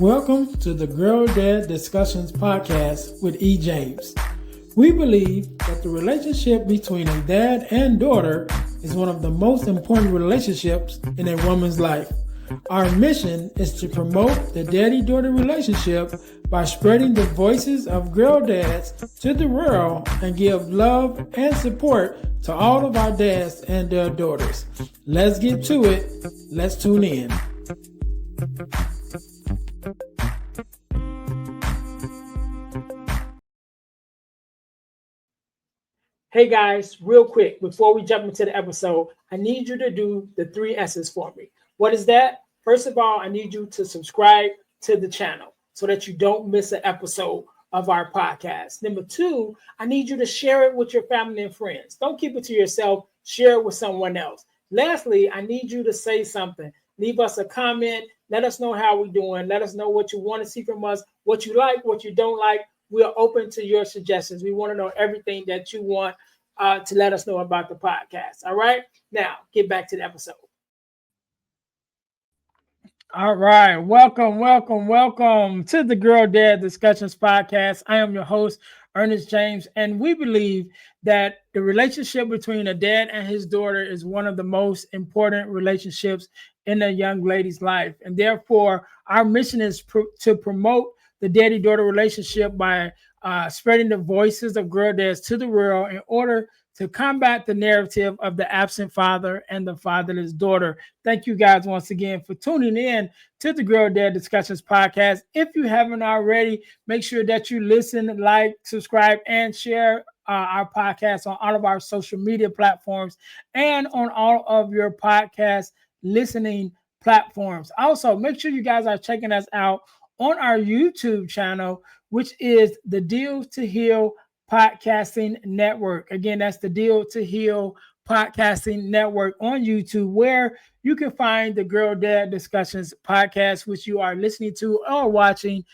Welcome to the Girl Dad Discussions podcast with E. James. We believe that the relationship between a dad and daughter is one of the most important relationships in a woman's life. Our mission is to promote the daddy-daughter relationship by spreading the voices of girl dads to the world and give love and support to all of our dads and their daughters. Let's get to it. Let's tune in. Hey guys, real quick, before we jump into the episode, I need you to do the 3 S's for me. What is that? First of all, I need you to subscribe to the channel so that you don't miss an episode of our podcast. Number 2, I need you to share it with your family and friends. Don't keep it to yourself, share it with someone else. Lastly, I need you to say something. Leave us a comment. Let us know how we're doing. Let us know what you want to see from us, what you like, what you don't like. We are open to your suggestions. We want to know everything that you want to let us know about the podcast. All right. Now, get back to the episode. All right. Welcome to the Girl Dad Discussions podcast. I am your host, Earnest James, and we believe that the relationship between a dad and his daughter is one of the most important relationships in a young lady's life. And therefore, our mission is to promote the daddy-daughter relationship by spreading the voices of girl dads to the world in order to combat the narrative of the absent father and the fatherless daughter. Thank you guys once again for tuning in to the Girl Dad Discussions podcast. If you haven't already, make sure that you listen, like, subscribe, and share our podcast on all of our social media platforms and on all of your podcast listening platforms. Also, make sure you guys are checking us out on our YouTube channel, which is the Deal to Heal Podcasting Network. Again, that's the Deal to Heal Podcasting Network on YouTube, where you can find the Girl Dad Discussions podcast, which you are listening to or watching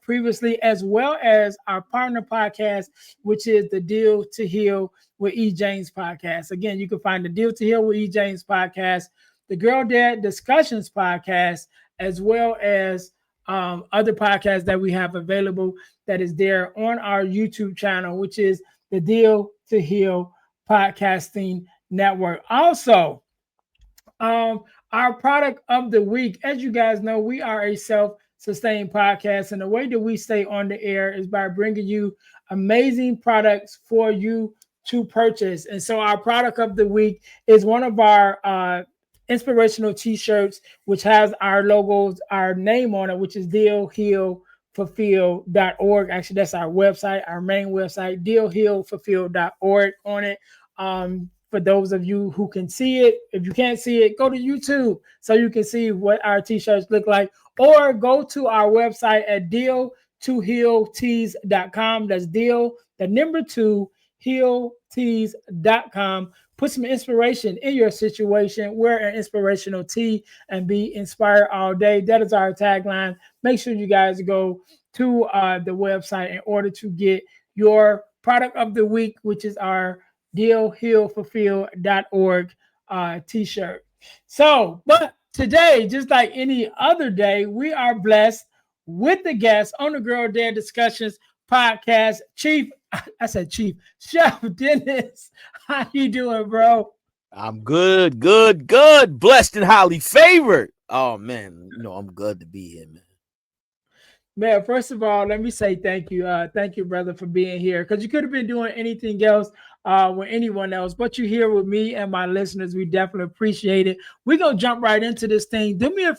previously, as well as our partner podcast, which is the Deal to Heal with E. James podcast. Again, you can find the Deal to Heal with E. James podcast, the Girl Dad Discussions podcast, as well as other podcasts that we have available that is there on our YouTube channel, which is the Deal to Heal Podcasting Network. Also, our product of the week, as you guys know, we are a self-sustained podcast, and the way that we stay on the air is by bringing you amazing products for you to purchase. And so our product of the week is one of our inspirational t-shirts, which has our logos, our name on it, which is dealhealfulfill.org. Actually, that's our website, our main website, dealhealfulfill.org on it. For those of you who can see it, if you can't see it, go to YouTube so you can see what our t-shirts look like, or go to our website at deal2healtees.com. That's deal, the number 2, healtees.com. Put some inspiration in your situation. Wear an inspirational tee and be inspired all day. That is our tagline. Make sure you guys go to the website in order to get your product of the week, which is our dealhealfulfill.org t-shirt. So, but today, just like any other day, we are blessed with the guest on the Girl Dad Discussions podcast, Chief Chef Dennis. How you doing, bro? I'm good. Blessed and highly favored. Oh man, I'm good to be here, man. Man, first of all, let me say thank you. Thank you, brother, for being here. Because you could have been doing anything else with anyone else, but you're here with me and my listeners. We definitely appreciate it. We're gonna jump right into this thing. Do me a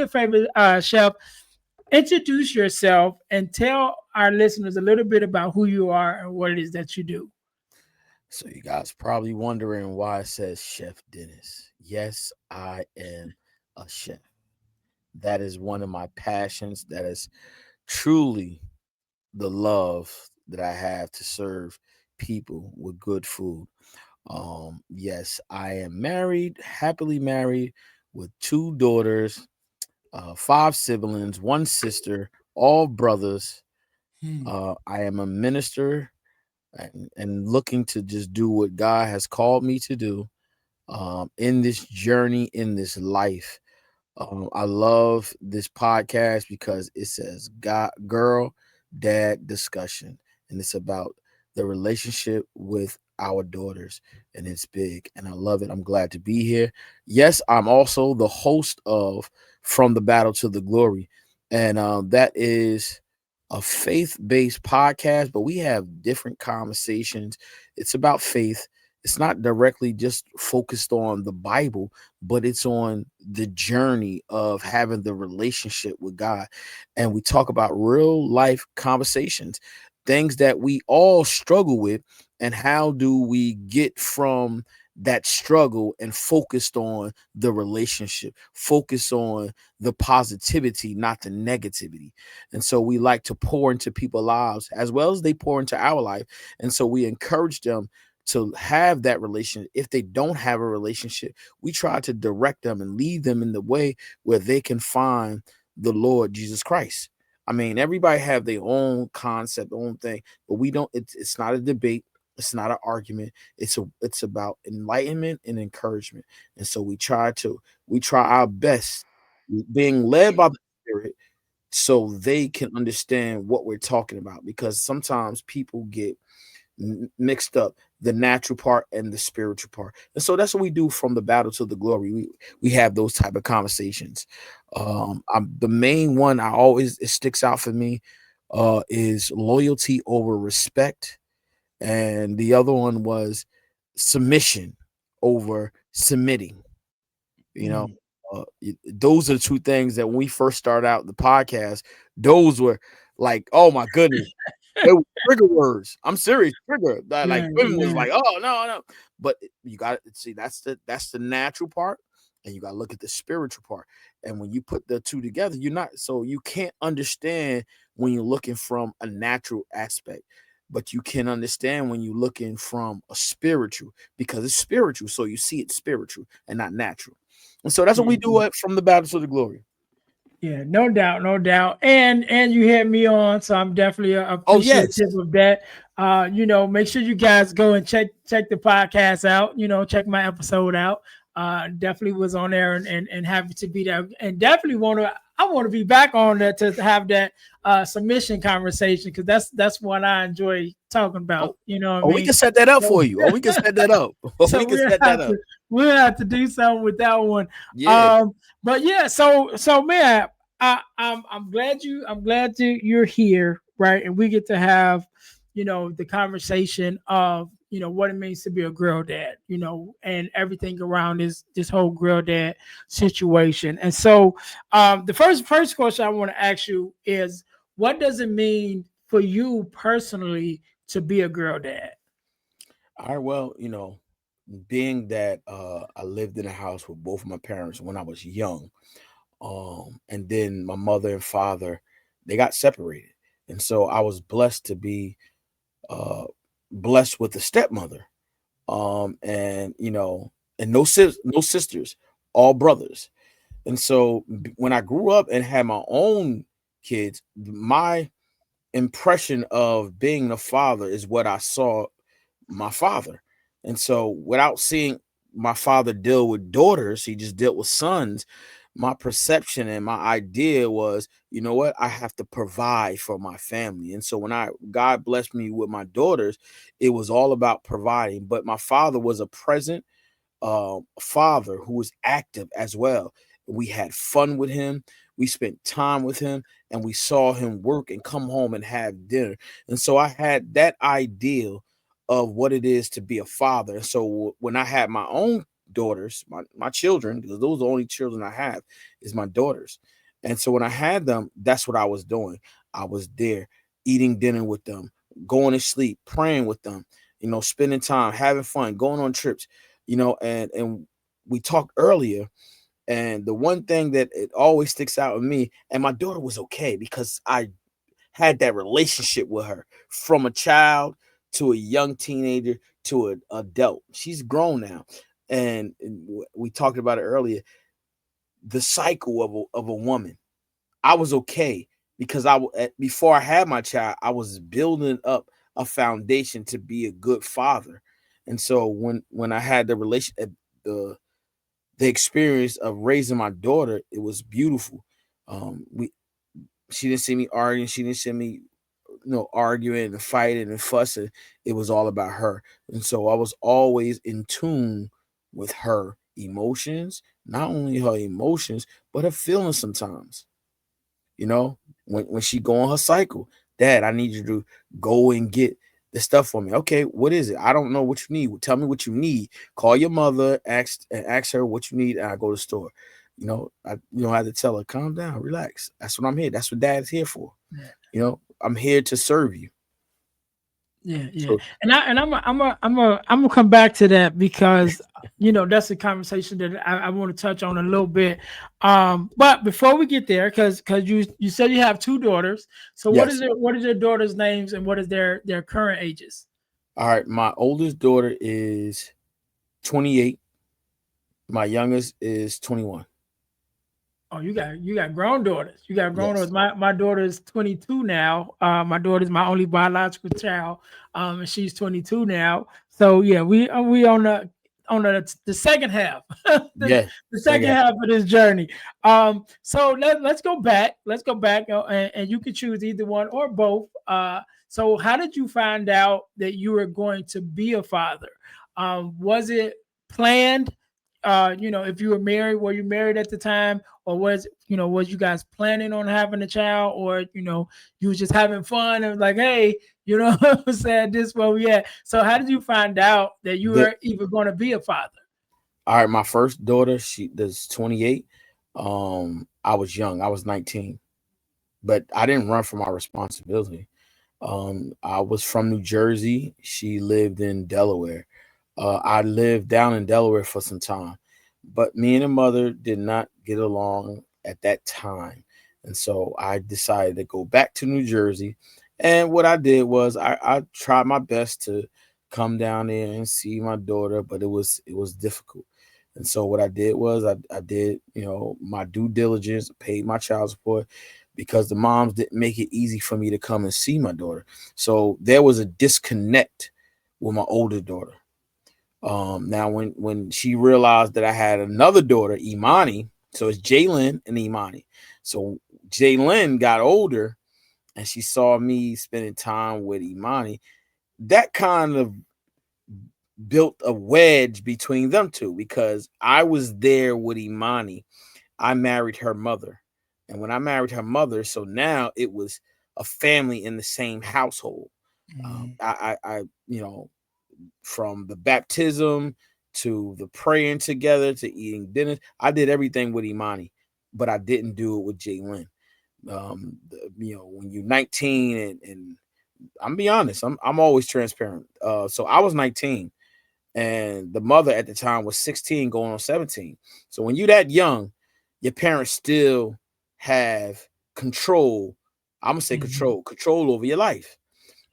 favor, Chef. Introduce yourself and tell our listeners a little bit about who you are and what it is that you do. So you guys probably wondering why it says Chef Dennis. Yes, I am a chef. That is one of my passions. That is truly the love that I have to serve people with good food. Yes, I am married, happily married, with 2 daughters, 5 siblings, 1 sister, all brothers. I am a minister and looking to just do what God has called me to do in this journey, in this life. I love this podcast because it says God, girl, dad discussion, and it's about the relationship with our daughters, and it's big, and I love it. I'm glad to be here. Yes, I'm also the host of From the Battle to the Glory, and that is a faith-based podcast, but we have different conversations. It's about faith. It's not directly just focused on the Bible, but it's on the journey of having the relationship with God. And we talk about real life conversations, things that we all struggle with, and how do we get from that struggle and focused on the relationship, focus on the positivity, not the negativity. And so we like to pour into people's lives as well as they pour into our life. And so we encourage them to have that relationship. If they don't have a relationship, we try to direct them and lead them in the way where they can find the Lord Jesus Christ. I mean, everybody have their own concept, own thing, but we don't. It's not a debate. It's not an argument. It's about enlightenment and encouragement. And so we try our best, being led by the Spirit, so they can understand what we're talking about. Because sometimes people get mixed up the natural part and the spiritual part. And so that's what we do from the battle to the glory. We have those type of conversations. I'm the main one I always it sticks out for me is loyalty over respect, and the other one was submission over submitting. You know, Mm. those are the two things that when we first started out the podcast, those were like, oh my goodness, they were trigger words. I'm serious, trigger. Like Man, women was man. like, oh no, no. But you got to see that's the natural part, and you got to look at the spiritual part. And when you put the two together, you're not so you can't understand when you're looking from a natural aspect, but you can understand when you're looking from a spiritual because it's spiritual. So you see it spiritual and not natural. And so that's what we do Mhm. From the battle to the glory. Yeah, no doubt, no doubt. And you had me on, so I'm definitely Oh yes. appreciative of that. Make sure you guys go and check the podcast out. Check my episode out. Definitely was on there and happy to be there. And definitely want to be back on that to have that submission conversation because that's what I enjoy talking Oh, about. You know what I oh, we mean? can set that up So, for you. Oh, we can set that up. so We can set that up. we'll have to do something with that one. Yeah. But yeah, so man, I'm glad you're here, right? And we get to have, the conversation of what it means to be a girl dad, and everything around this whole girl dad situation. And so, the first question I want to ask you is, what does it mean for you personally to be a girl dad? All right. Well, being that I lived in a house with both of my parents when I was young, and then my mother and father they got separated, and so I was blessed to be uh blessed with a stepmother, and and no sisters, all brothers. And so when I grew up and had my own kids, my impression of being a father is what I saw my father. And so without seeing my father deal with daughters, he just dealt with sons. My perception and my idea was, you know what, I have to provide for my family. And so when I God blessed me with my daughters, it was all about providing. But my father was a present father who was active as well. We had fun with him. We spent time with him, and we saw him work and come home and have dinner. And so I had that ideal of what it is to be a father. And so when I had my own daughters, my children, because those are the only children I have, is my daughters. And so when I had them, that's what I was doing. I was there eating dinner with them, going to sleep, praying with them, spending time, having fun, going on trips, and we talked earlier, and the one thing that it always sticks out with me, and my daughter was okay because I had that relationship with her from a child to a young teenager to an adult. She's grown now, and we talked about it earlier. The cycle of a woman, I was okay because before I had my child, I was building up a foundation to be a good father. And so when I had the the experience of raising my daughter, it was beautiful. We She didn't see me arguing. She didn't see me, arguing and fighting and fussing. It was all about her. And so I was always in tune with her emotions, not only her emotions, but her feelings sometimes. You know, when she go on her cycle, Dad, I need you to go and get the stuff for me. Okay, what is it? I don't know what you need. Tell me what you need. Call your mother, ask her what you need, and I go to the store. I have to tell her, calm down, relax. That's what I'm here. That's what Dad's here for. Yeah. I'm here to serve you. Yeah, yeah, So, I'm gonna come back to that because that's a conversation that I want to touch on a little bit. But before we get there, because you said you have two daughters, so yes. what is your daughters' names and what is their current ages? All right. My oldest daughter is 28. My youngest is 21. Oh, you got grown daughters. You got grown daughters. Yes. My daughter is 22 now. My daughter is my only biological child. And she's 22 now. So yeah, we on the second half, the, Yeah. the second Second. half of this journey. So let's go back. Let's go back, and you can choose either one or both. So how did you find out that you were going to be a father? Was it planned? If you were married, were you married at the time? Or was you guys planning on having a child, or you was just having fun and like, hey, what I'm saying, this where we at. So how did you find out that you The were even going to be a father? All right, my first daughter, she does 28. I was young. I was 19, but I didn't run from my responsibility. I was from New Jersey. She lived in Delaware. I lived down in Delaware for some time, but me and the mother did not get along at that time. And so I decided to go back to New Jersey. And what I did was I tried my best to come down there and see my daughter, but it was difficult. And so what I did was I did, my due diligence, paid my child support because the moms didn't make it easy for me to come and see my daughter. So there was a disconnect with my older daughter. Now when she realized that I had another daughter, Imani, so it's Jalen and Imani. So Jalen got older and she saw me spending time with Imani. That kind of built a wedge between them two because I was there with Imani. I married her mother. And when I married her mother, so now it was a family in the same household. Mhm. From the baptism to the praying together to eating dinner. I did everything with Imani, but I didn't do it with Jalen. When you're 19 and I'm be honest, I'm always transparent. So I was 19 and the mother at the time was 16 going on 17. So when you're that young, your parents still have control. I'm gonna say Mhm. control over your life.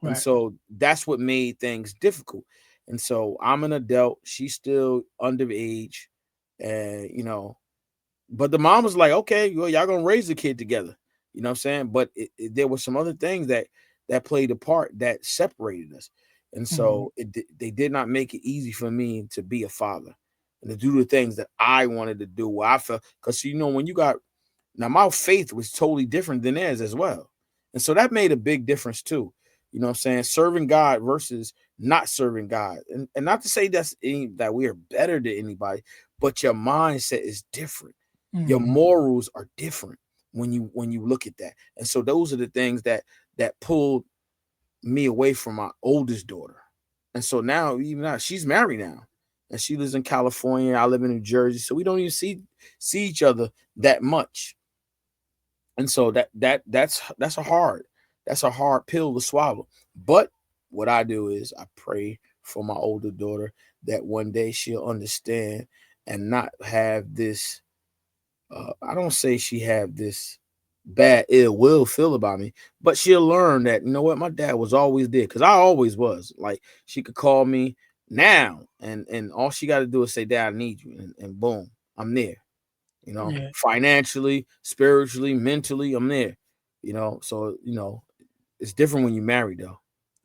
And Right. so that's what made things difficult. And so I'm an adult, she's still underage, and but the mom was like, okay, well, y'all gonna raise the kid together. You know what I'm saying? But there were some other things that played a part that separated us. And Mhm. so they did not make it easy for me to be a father and to do the things that I wanted to do. Where I felt, because when you got now, my faith was totally different than theirs as well. And so that made a big difference too. You know what I'm saying? Serving God versus not serving God. And not to say that we are better than anybody, but your mindset is different. Your Mhm. morals are different when you look at that. And so those are the things that pulled me away from my oldest daughter. And so now, even now, she's married now. And she lives in California. I live in New Jersey. So we don't even see each other that much. And so that's a hard pill to swallow. But what I do is I pray for my older daughter that one day she'll understand and not have this. I don't say she have this bad ill will feel about me, but she'll learn that what, my dad was always there because I always was. Like she could call me now, and all she got to do is say, "Dad, I need you," and boom, I'm there. Yeah. Financially, spiritually, mentally, I'm there. So it's different when you marry though.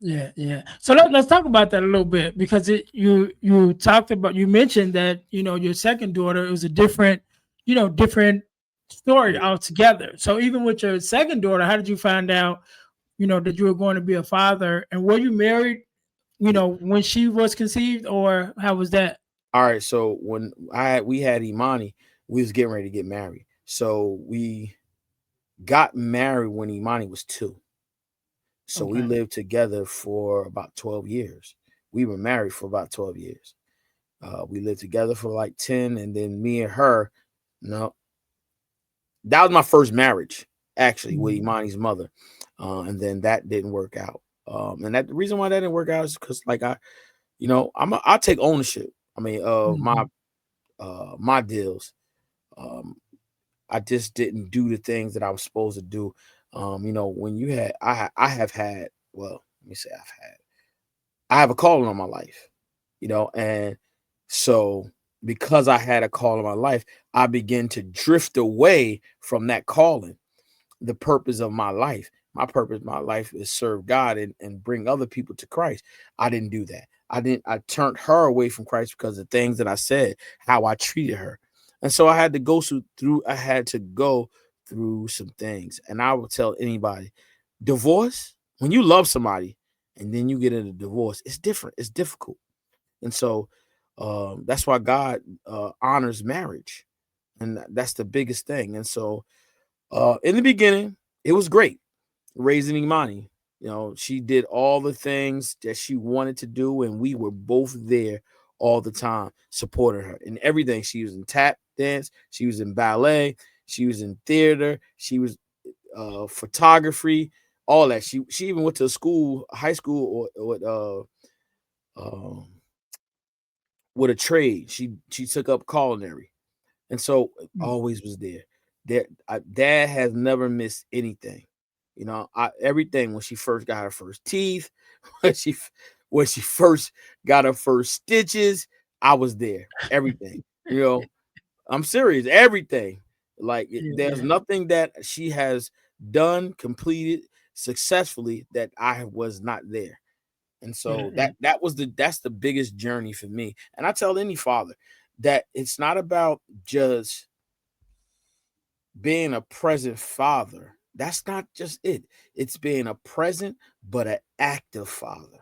Yeah, yeah. So let's talk about that a little bit because you talked about you mentioned that your second daughter, it was a different different story Yeah. altogether. So even with your second daughter, how did you find out that you were going to be a father, and were you married Yeah. when she was conceived, or how was that? All right. So when we had Imani, we was getting ready to get married. So we got married when Imani was 2. So we Okay. lived together for about 12 years. We were married for about 12 years. We lived together for like 10, and then me and her, no, that was my first marriage, actually, with Mhm. Imani's mother. And then that didn't work out. And that the reason why that didn't work out is because, like, I'll take ownership. I mean, Mhm. my deals. Um, I just didn't do the things that I was supposed to do. When you had, I have had. Well, let me say I have a calling on my life. And so because I had a call in my life, I began to drift away from that calling, the purpose of my life. My purpose in my life is serve God and bring other people to Christ. I didn't do that. I turned her away from Christ because of things that I said, how I treated her. And so I had to go through some things. And I will tell anybody, divorce, when you love somebody and then you get in a divorce, it's different. It's difficult. And so that's why God honors marriage. And that's the biggest thing. And so in the beginning, it was great raising Imani. She did all the things that she wanted to do, and we were both there all the time, supporting her in everything. She was in tap dance, she was in ballet, she was in theater, she was photography, all that. She even went to school, high school, uh, with a trade. She took up culinary. And so always was there. Dad has never missed anything. Everything when she first got her first teeth, when she when she first got her first stitches, I was there. Everything. You know, I'm serious. Everything. Like Yeah, there's yeah, nothing that she has done, completed successfully that I was not there. And yeah, so yeah, that's the biggest journey for me. And I tell any father that it's not about just being a present father. That's not just it. It's being a present but an active father.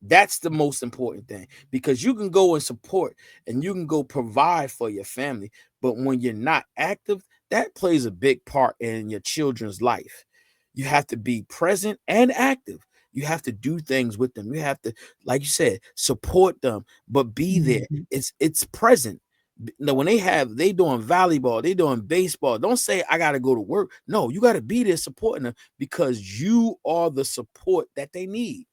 That's the most important thing because you can go and support and you can go provide for your family, but when you're not active, that plays a big part in your children's life. You have to be present and active. You have to do things with them. You have to, like you said, support them, but be there. mhm, It's present. Now, when they doing volleyball, they doing baseball. Don't say I got to go to work. No, you got to be there supporting them because you are the support that they need.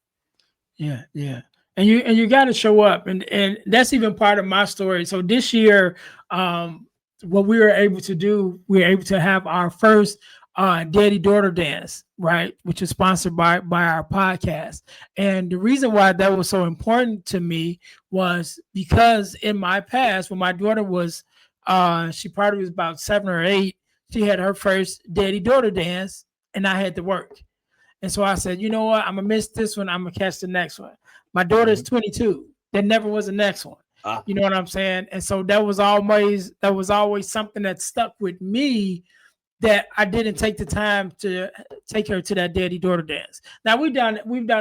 yeah, yeah. And you got to show up, and that's even part of my story. So this year, um, what we were able to do, we were able to have our first daddy daughter dance, right, which is sponsored by our podcast. And the reason why that was so important to me was because in my past, when my daughter was, she probably was about 7 or 8, she had her first daddy daughter dance, and I had to work. And so I said, you know what? I'm gonna miss this one. I'm gonna catch the next one. My daughter is Mhm. 22. There never was a next one. Ah, You know what I'm saying? And so that was always something that stuck with me, that I didn't take the time to take her to that daddy daughter dance. Now we've done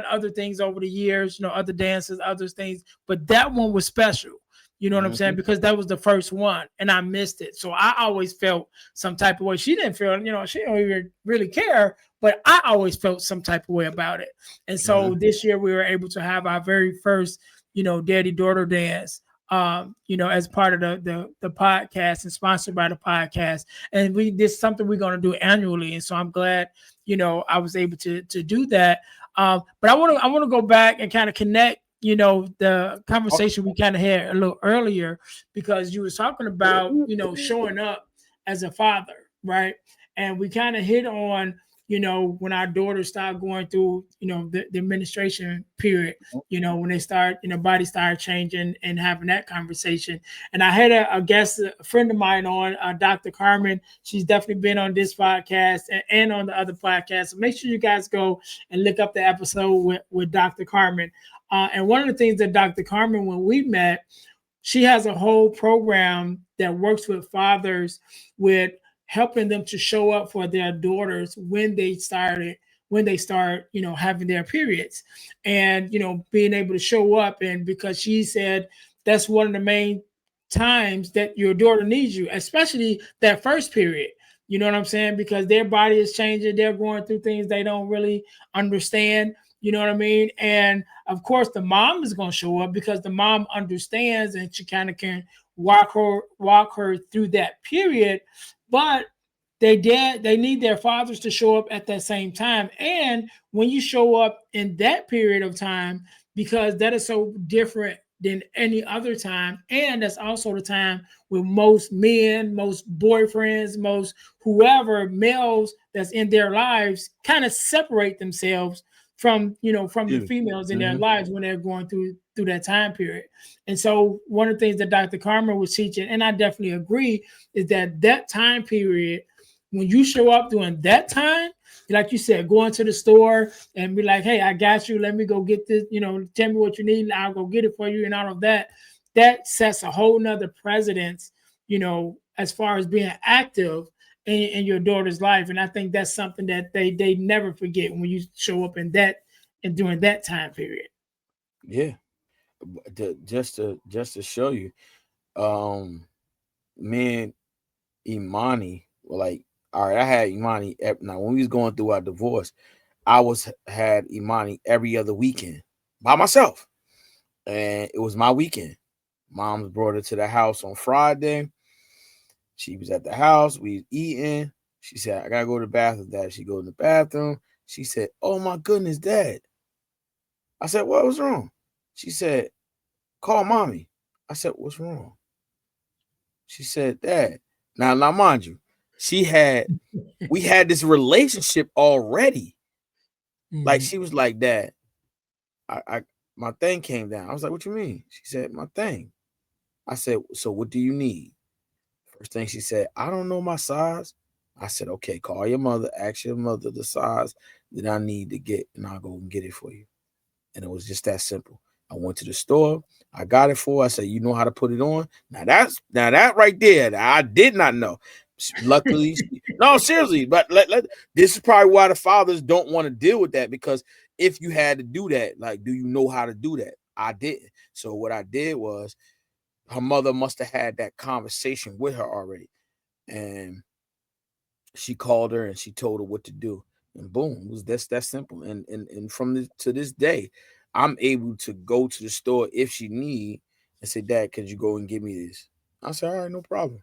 other things over the years, other dances, other things, but that one was special. You know what I'm saying? mhm, Because that was the first one, and I missed it. So I always felt some type of way. She didn't feel, she don't even really care, but I always felt some type of way about it. And so mhm. this year we were able to have our very first, daddy daughter dance. As part of the podcast and sponsored by the podcast, and this is something we're going to do annually, and so I'm glad I was able to do that. But I want to go back and kind of connect the Oh, conversation we kind of had a little earlier, because you was talking about showing up as a father, right? And we kind of hit on when our daughters start going through, the administration period, when they start, body start changing and having that conversation. And I had a guest, a friend of mine on, Dr. Carmen. She's definitely been on this podcast and on the other podcast. So make sure you guys go and look up the episode with Dr. Carmen. And one of the things that Dr. Carmen, when we met, she has a whole program that works with fathers with helping them to show up for their daughters when they start, having their periods, and being able to show up. And because she said that's one of the main times that your daughter needs you, especially that first period. You know what I'm saying? Because their body is changing, they're going through things they don't really understand. You know what I mean? And of course, the mom is going to show up because the mom understands and she kind of can walk her through that period. But they need their fathers to show up at that same time. And when you show up in that period of time, because that is so different than any other time, and that's also the time where most men, most boyfriends, most whoever males that's in their lives kind of separate themselves from the Yeah. females in their Hmm. lives when they're going through that time period. And so one of the things that Dr. Carmen was teaching, and I definitely agree, is that time period, when you show up during that time, like you said, going to the store and be like, hey, I got you. Let me go get this, tell me what you need, and I'll go get it for you, and all of that. That sets a whole nother precedence, as far as being active in your daughter's life. And I think that's something that they never forget when you show up in that and during that time period. Yeah. Just to show you, um, me and Imani were like, all right, I had Imani now when we was going through our divorce, I was had Imani every other weekend by myself. And it was my weekend. Mom's brought her to the house on Friday. She was at the house. We was eating. She said, I gotta go to the bathroom, Dad. She go in the bathroom. She said, oh my goodness, Dad. I said, what was wrong? She said, call mommy. I said, what's wrong? She said, Dad. Now, mind you, she had we had this relationship already. Like Mhm. she was like, Dad, I my thing came down. I was like, what you mean? She said, my thing. I said, so what do you need? First thing she said, I don't know my size. I said, okay, call your mother, ask your mother the size that I need to get, and I'll go and get it for you. And it was just that simple. I went to the store, I got it for her. I said, you know how to put it on? Now that right there, I did not know. Luckily, no, seriously, but this is probably why the fathers don't want to deal with that, because if you had to do that, like, do you know how to do that? I didn't. So what I did was her mother must have had that conversation with her already. And she called her and she told her what to do. And boom, it was that simple. And from this to this day, I'm able to go to the store if she need and say, Dad, could you go and give me this? I said, all right, no problem.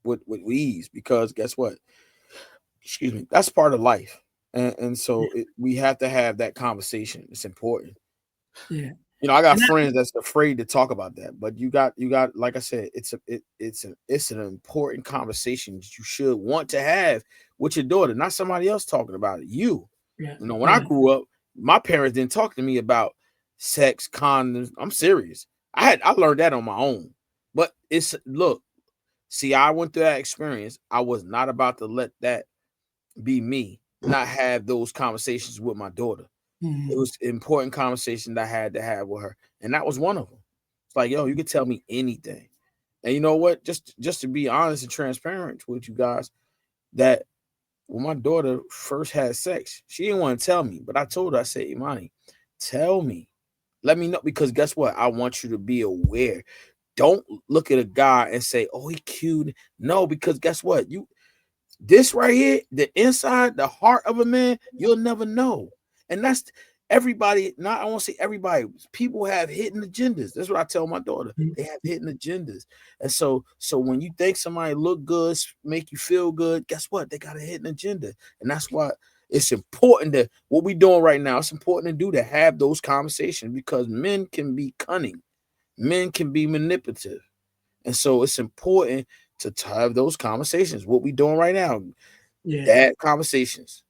With ease, because guess what? Excuse me, that's part of life. And so we have to have that conversation. It's important. Yeah. I got And I, friends that's afraid to talk about that, but you got like I said, it's an important conversation that you should want to have with your daughter, not somebody else talking about it. yeah, When I yeah, grew up, my parents didn't talk to me about sex, condoms. I'm serious. I learned that on my own. But it's look, see, I went through that experience. I was not about to let that be me, not have those conversations with my daughter. It mhm, was important conversation that I had to have with her, and that was one of them. It's like, yo, you can tell me anything, and you know what? Just to be honest and transparent with you guys, that when my daughter first had sex, she didn't want to tell me, but I told her, I said, Imani, tell me, let me know, because guess what? I want you to be aware. Don't look at a guy and say, oh, he cute. No, because guess what? This right here, the inside, the heart of a man, you'll never know. And that's everybody. Not I won't say everybody. People have hidden agendas. That's what I tell my daughter. mhm, They have hidden agendas. And so when you think somebody look good, make you feel good, guess what? They got a hidden agenda. And that's why it's important that what we're doing right now, it's important to do to have those conversations, because men can be cunning, men can be manipulative. And so it's important to have those conversations. What we doing right now, yeah. dad conversations.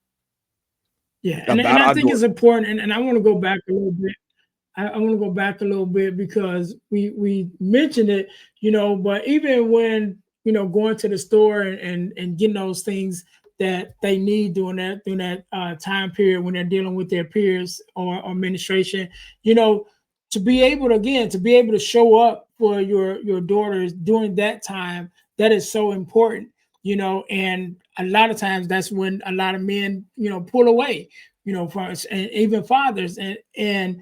Yeah, and about I our think daughter. it's important, and I want to go back a little bit. I want to go back a little bit because we mentioned it, but even when going to the store and getting those things that they need during that time period when they're dealing with their peers or administration, you know, to be able to again to be able to show up for your daughters during that time, that is so important, and a lot of times that's when a lot of men pull away, from us, and even fathers, and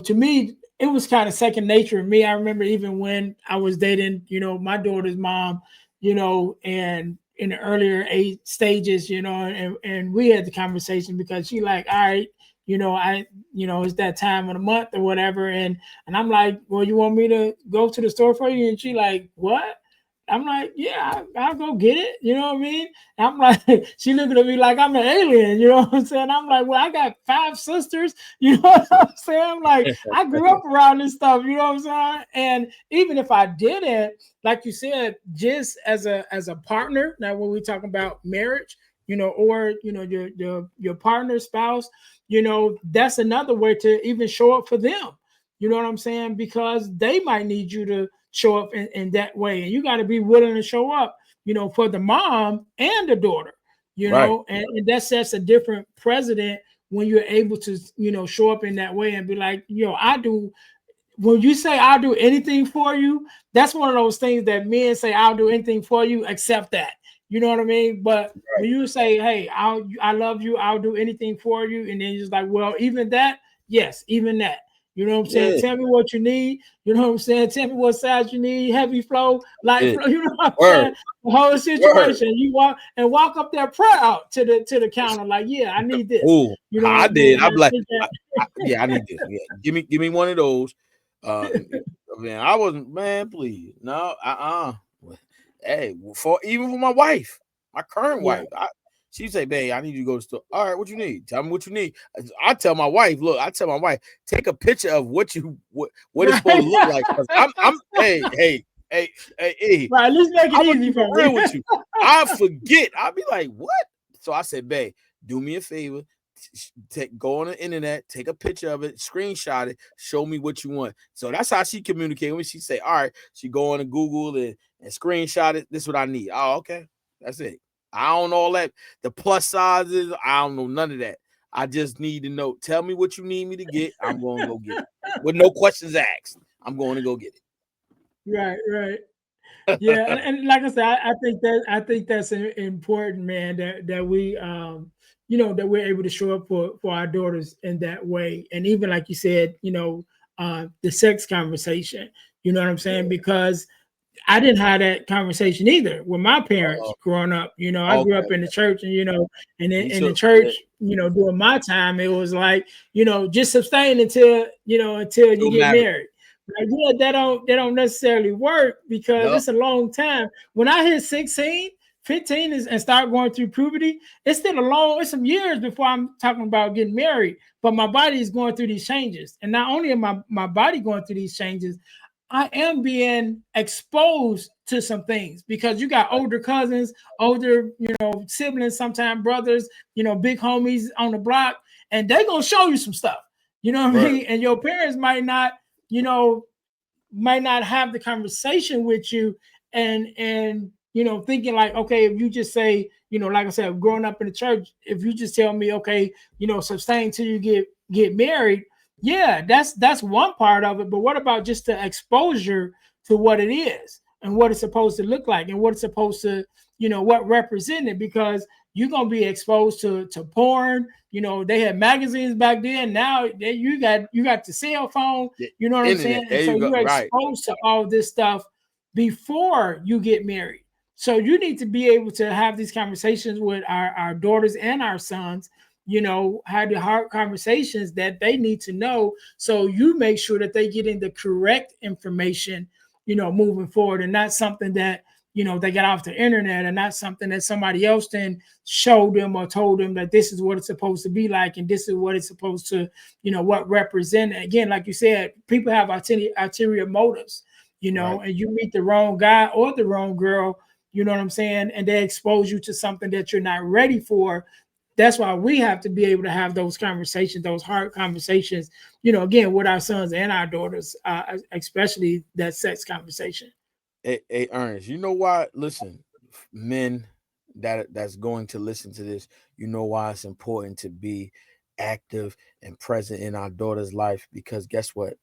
to me, it was kind of second nature to me. I remember even when I was dating, my daughter's mom, and in the earlier age stages, and we had the conversation because she like, all right, it's that time of the month or whatever, and I'm like, well, you want me to go to the store for you? And she like, what? I'm like, yeah, I'll go get it. You know what I mean? I'm like, she looking at me like I'm an alien. You know what I'm saying? I'm like, well, I got 5 sisters. You know what I'm saying? I'm like, I grew up around this stuff. You know what I'm saying? And even if I didn't, like you said, just as a partner. Now, when we talk about marriage, or your partner, spouse, that's another way to even show up for them. You know what I'm saying? Because they might need you to show up in that way. And you got to be willing to show up, for the mom and the daughter, Right. and that sets a different precedent when you're able to, show up in that way and be like, I do. When you say I'll do anything for you, that's one of those things that men say I'll do anything for you, accept that. You know what I mean? But when you say, hey, I love you, I'll do anything for you, and then you're just like, well, even that, yes, even that. You know what I'm saying? Yeah. Tell me what you need. You know what I'm saying? Tell me what size you need, heavy flow, light Yeah. flow. You know what I'm Word. saying? The whole Word. situation. You walk up there proud to the counter, like, yeah, I need this. Oh, You know I what I mean? did. And I'm I like, think that yeah, I need this. Yeah, give me one of those. Uh, man, I wasn't, man. Please, no, Hey, for even for my wife, my current yeah. wife, she say, "Babe, I need you to go to the store. All right, what you need? Tell me what you need." I tell my wife, "Look, I tell my wife, take a picture of what it's supposed Right. to look like." Because hey, Right, let's make it I'm gonna easy keep it for me. real with you. I forget. I'll be like, "What?" So I said, "Babe, do me a favor." Go on the internet, take a picture of it, screenshot it, show me what you want. So that's how she communicate with me. She say, all right, she go on to Google and screenshot it. This is what I need. Oh, okay. That's it. I don't know all that. The plus sizes, I don't know none of that. I just need to know. Tell me what you need me to get. I'm going to go get it. With no questions asked. I'm going to go get Right, right. it. Yeah, and like I said, I think that's important, man. That we that we're able to show up for our daughters in that way, and even like you said, the sex conversation. You know what I'm saying? Because I didn't have that conversation either with my parents uh, growing up. I grew okay. up in the church, and and Me in the too. Yeah. church, during my time, it was like, just sustain until you Still get married. married. Like, yeah, that don't necessarily work because Yup. it's a long time. When I hit 16, 15 and start going through puberty, it's some years before I'm talking about getting married. But my body is going through these changes. And not only am my body going through these changes, I am being exposed to some things because you got older cousins, older, siblings, sometimes brothers, big homies on the block, and they're gonna show you some stuff. You know what I Word. mean? And your parents you know, might not have the conversation with you and thinking like, okay, if you just say, like I said, growing up in the church, if you just tell me, okay, sustain till you get married, yeah, that's one part of it. But what about just the exposure to what it is and what it's supposed to look like and what it's supposed to, what represented? Because you're gonna be exposed to porn. They had magazines back then. Now you got the cell phone. The You know what I'm internet. saying? And There so you go. you're Right. exposed to all this stuff before you get married. So you need to be able to have these conversations with our daughters and our sons, have the hard conversations that they need to know. So you make sure that they get in the correct information, moving forward, and not something that, they got off the internet, and not something that somebody else then showed them or told them that this is what it's supposed to be like, and this is what it's supposed to, what represent. Again, like you said, people have ulterior motives, Right. and you meet the wrong guy or the wrong girl, you know what I'm saying, and they expose you to something that you're not ready for. that's why we have to be able to have those conversations, those hard conversations, again, with our sons and our daughters, especially that sex conversation. Hey, Ernest, you know why? Listen, men that's going to listen to this, you know why it's important to be active and present in our daughter's life, because guess what?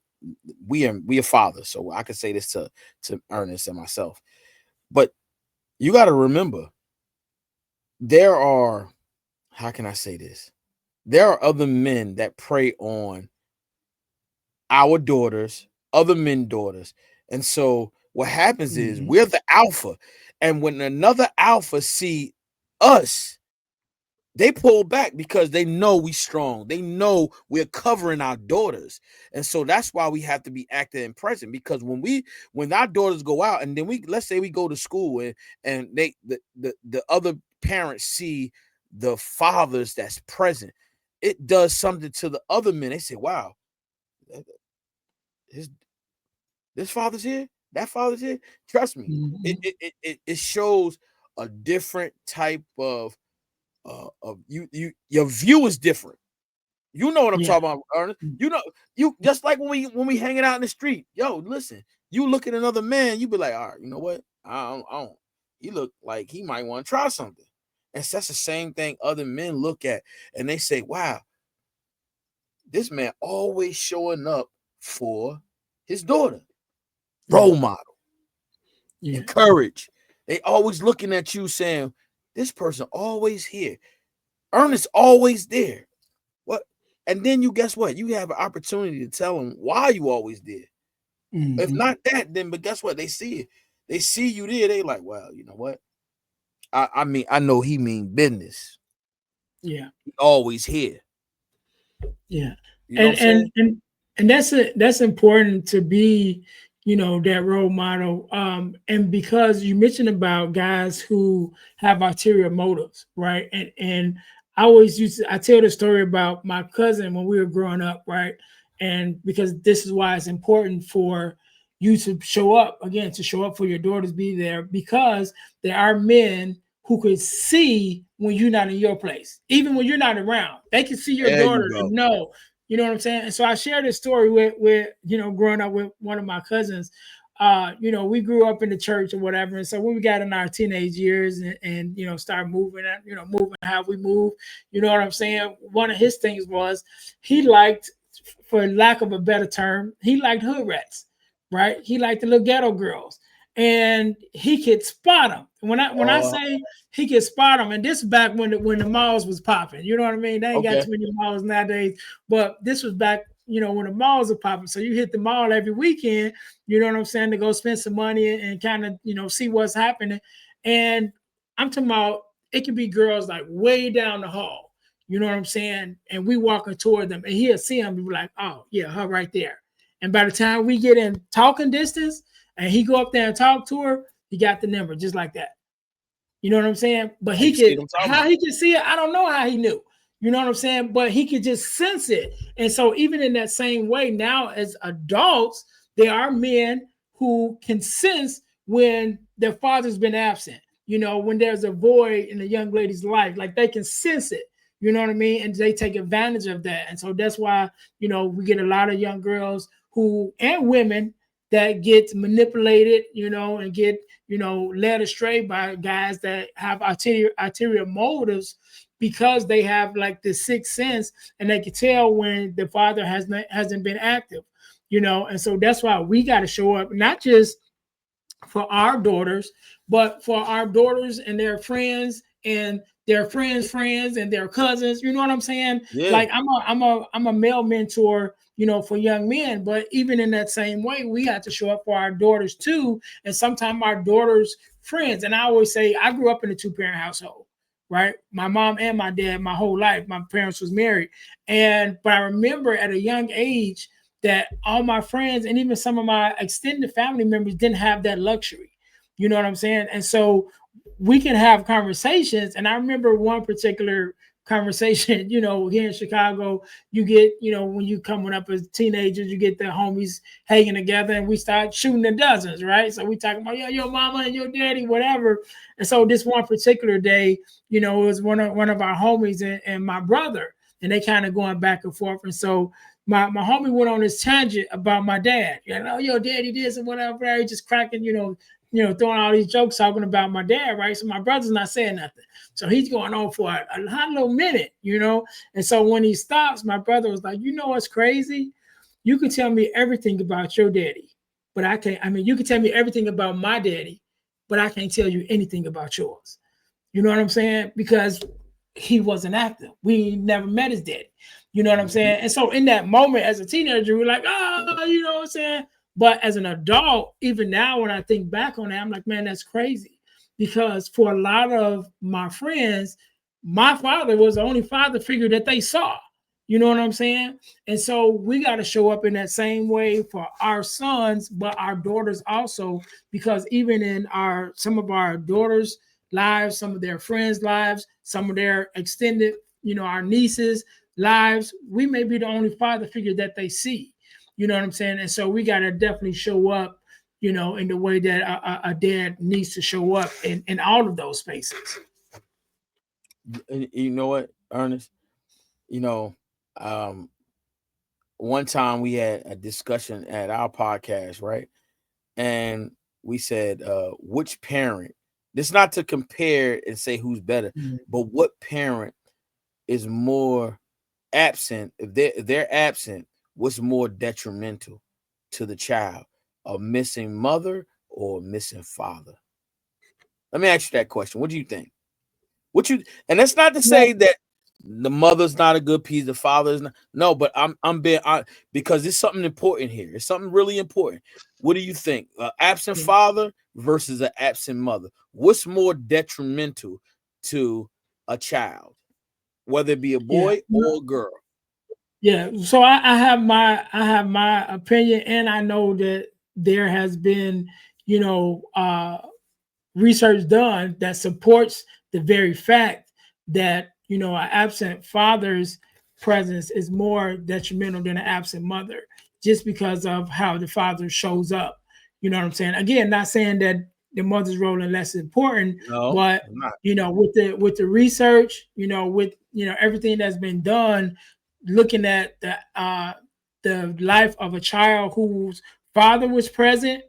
We are fathers, so I can say this to Ernest and myself. But you got to remember, there are, how can I say this? There are other men that prey on our daughters, other men daughters. And so what happens is Hmm. we're the alpha. And when another alpha see us, they pull back because they know we strong. They know we're covering our daughters. And so that's why we have to be active and present. Because when our daughters go out, and then we, let's say we go to school, and the other parents see the fathers that's present, it does something to the other men. They say, wow, his this father's here, that father's here. Trust me, it Hmm. it it, it it shows a different type of you your view is different. You know what I'm Yeah. talking about, Ernest. You know, you just like when we hanging out in the street. Yo, listen, you look at another man, you be like, all right, you know what? I don't. He look like he might want to try something. And so that's the same thing other men look at, and they say, wow, this man always showing up for his daughter. Yeah. Role model. Yeah. Encourage. They always looking at you saying, this person always here. Ernest always there. What? And then you guess what? You have an opportunity to tell them why you always there. If Hmm. not that, then but guess what? They see it. They see you there. They like, well, you know what? I mean, I know he mean business. Yeah. He always here. Yeah. You know what And I'm and saying? and and that's important to be, that role model. And because you mentioned about guys who have ulterior motives, right? And I tell the story about my cousin when we were growing up, right? And because this is why it's important for you to show up again, to show up for your daughters, be there, because there are men who could see when you're not in your place, even when you're not around. They can see your There you daughter go. and know, you know what I'm saying? And so I shared this story with growing up with one of my cousins. We grew up in the church or whatever. And so when we got in our teenage years and start moving, moving how we move, you know what I'm saying? One of his things was he liked, for lack of a better term, he liked hood rats, right? He liked the little ghetto girls. And he could spot them. When I Uh, say he could spot them, and this is back when the malls was popping. You know what I mean? They ain't got okay. too many malls nowadays, but this was back, when the malls were popping. So you hit the mall every weekend, you know what I'm saying, to go spend some money and kind of, see what's happening. And I'm talking about it could be girls like way down the hall, you know what I'm saying? And we walking toward them and he'll see them and be like, oh yeah, her right there. And by the time we get in talking distance and he go up there and talk to her, he got the number just like that. You know what I'm saying? But Oh, you he see could, what I'm talking how about? he could see it, I don't know how he knew. You know what I'm saying? But he could just sense it. And so, even in that same way, now as adults, there are men who can sense when their father's been absent, when there's a void in a young lady's life, like they can sense it. You know what I mean? And they take advantage of that. And so that's why, we get a lot of young girls who and women that get manipulated, and get led astray by guys that have ulterior motives because they have like the sixth sense and they can tell when the father hasn't been active, and so that's why we got to show up, not just for our daughters, but for our daughters and their friends and their friends' friends and their cousins. You know what I'm saying? Yeah. Like I'm a male mentor, for young men, but even in that same way, we have to show up for our daughters too. And sometimes our daughters' friends. And I always say I grew up in a two-parent household. Right, my mom and my dad, my whole life. My parents was married, but I remember at a young age that all my friends and even some of my extended family members didn't have that luxury. You know what I'm saying? And so we can have conversations. And I remember one particular conversation. Here in Chicago, you get, when you coming up as teenagers, you get the homies hanging together and we start shooting the dozens, right? So we talking about, your mama and your daddy, whatever. And so this one particular day, it was one of our homies and my brother, and they kind of going back and forth. And so my homie went on this tangent about my dad. Your daddy this and whatever. He just cracking, throwing all these jokes talking about my dad, right? So my brother's not saying nothing. So he's going on for a hot little minute. And so when he stops, my brother was like, what's crazy? You can tell me everything about your daddy, but I can't. I mean, you can tell me everything about my daddy, but I can't tell you anything about yours. You know what I'm saying? Because he wasn't active. We never met his daddy. You know what I'm saying? And so in that moment as a teenager, we're like, oh, you know what I'm saying? But as an adult, even now when I think back on that, I'm like, man, that's crazy. Because for a lot of my friends, my father was the only father figure that they saw. You know what I'm saying? And so we got to show up in that same way for our sons, but our daughters also, because even in some of our daughters' lives, some of their friends' lives, some of their extended, our nieces' lives, we may be the only father figure that they see. You know what I'm saying? And so we got to definitely show up, in the way that a dad needs to show up in all of those spaces. You know what, Ernest? You know, um, one time we had a discussion at our podcast, right? And we said, which parent, this not to compare and say who's better, but what parent is more absent? If they're absent, what's more detrimental to the child? A missing mother or a missing father? Let me ask you that question. What do you think? And that's not to Well, say that the mother's not a good piece, the father is not. No, but I'm being because it's something important here. It's something really important. What do you think? Absent father versus an absent mother. What's more detrimental to a child, whether it be a yeah, boy or a girl? yeah. So I have my opinion, and I know that there has been, you know, uh, research done that supports the very fact that an absent father's presence is more detrimental than an absent mother, just because of how the father shows up. You know what I'm saying? Again, not saying that the mother's role is less important, No, but I'm not. with the research, with everything that's been done, looking at the life of a child whose father was present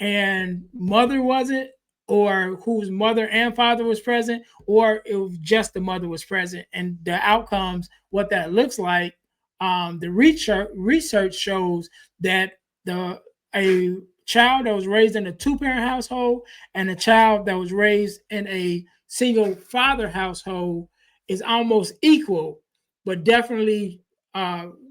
and mother wasn't, or whose mother and father was present, or if just the mother was present, and the outcomes, what that looks like. The research shows that the a child that was raised in a two-parent household and a child that was raised in a single father household is almost equal, but definitely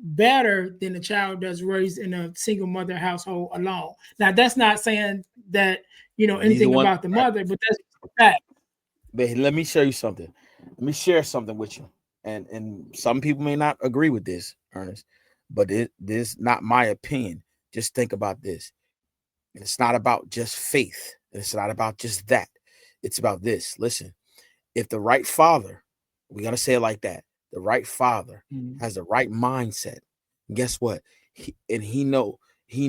better than a child that's raised in a single mother household alone. Now, that's not saying that Neither anything one. about the mother, but that's a fact. But let me show you something. Let me share something with you. And some people may not agree with this, Ernest, but this not my opinion. Just think about this. And it's not about just faith. It's not about just that. It's about this. Listen, if the right father, we got to say it like that, the right father Mhm. has the right mindset, guess what? He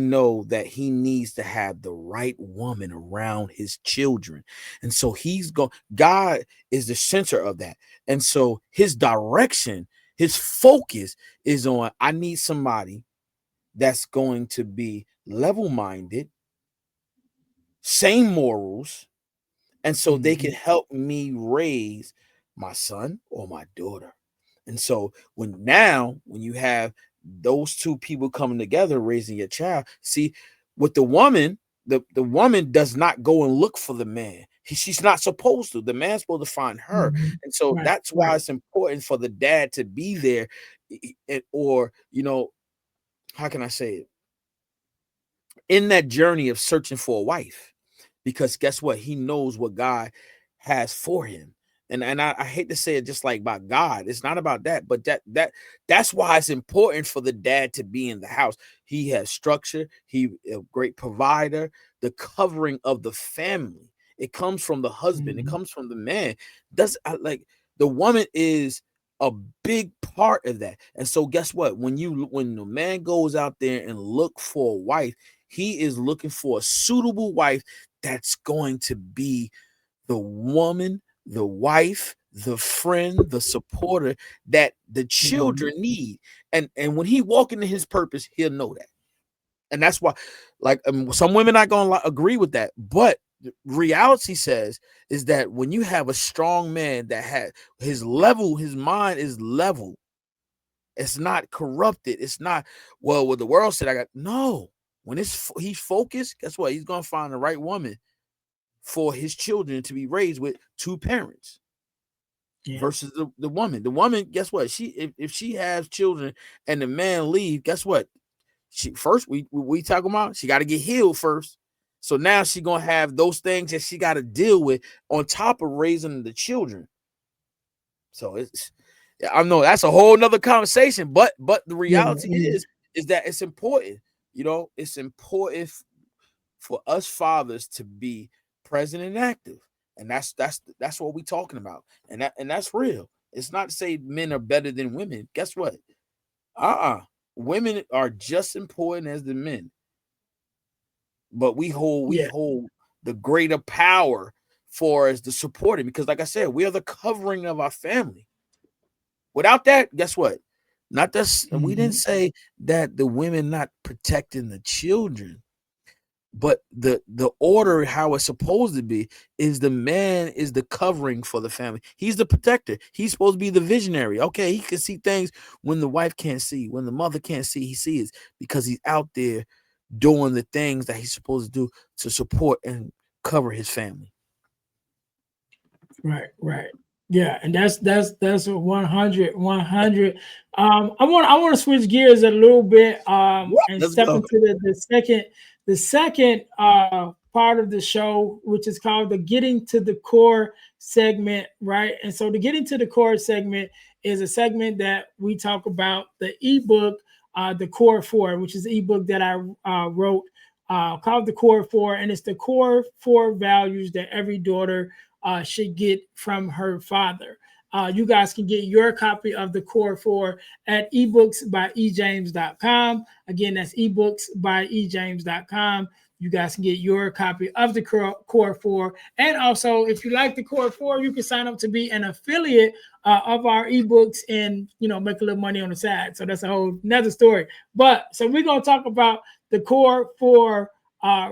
know that he needs to have the right woman around his children. And so God is the center of that. And so his direction, his focus is on, I need somebody that's going to be level-minded, same morals, and so they can Mhm. help me raise my son or my daughter. And so when you have those two people coming together raising your child, see, with the woman, the woman does not go and look for the man. She's not supposed to. The man's supposed to find her. Mhm. And so Right, that's why right. it's important for the dad to be there, or how can I say it, in that journey of searching for a wife, because guess what? He knows what God has for him. And I hate to say it just like about God. It's not about that, but that's why it's important for the dad to be in the house. He has structure, he a great provider, the covering of the family. It comes from the husband, it Mhm. comes from the man. Does like the woman is a big part of that. And so guess what? When the man goes out there and look for a wife, he is looking for a suitable wife that's going to be the woman, the wife, the friend, the supporter that the Mhm. children need. And when he walk into his purpose, he'll know that. And that's why, like, some women not gonna agree with that, but reality says is that when you have a strong man that has his mind is level, it's not corrupted, it's not, well, what the world said I got, no. When he's focused, guess what? He's gonna find the right woman for his children to be raised with two parents Yeah. versus the woman. The woman, guess what? If she has children and the man leave, guess what? She first we talking about she got to get healed first. So now she gonna have those things that she got to deal with on top of raising the children. So it's, I know that's a whole nother conversation, but the Yeah. reality Yeah. is that it's important. You know, it's important for us fathers to be present and active, and that's what we talking about, and that's real. It's not to say men are better than women. Guess what? Women are just important as the men, but we Yeah. hold the greater power for us to support it because, like I said, we are the covering of our family. Without that, guess what? Not that we didn't Mhm. say that the women not protecting the children, but the order how it's supposed to be is the man is the covering for the family. He's the protector. He's supposed to be the visionary. Okay, he can see things when the wife can't see, when the mother can't see, he sees because he's out there doing the things that he's supposed to do to support and cover his family. Right, right. Yeah, and that's a 100, 100. I want to switch gears a little bit What? and Let's step go. into the second part of the show, which is called the Getting to the Core segment, right? And so the Getting to the Core segment is a segment that we talk about the ebook, the Core Four, which is the ebook that I wrote called the Core Four, and it's the core four values that every daughter should get from her father. You guys can get your copy of the Core 4 at ebooksbyejames.com. Again, that's ebooksbyejames.com. You guys can get your copy of the Core 4. And also, if you like the Core 4, you can sign up to be an affiliate of our ebooks and, make a little money on the side. So that's a whole another story. But so we're going to talk about the Core 4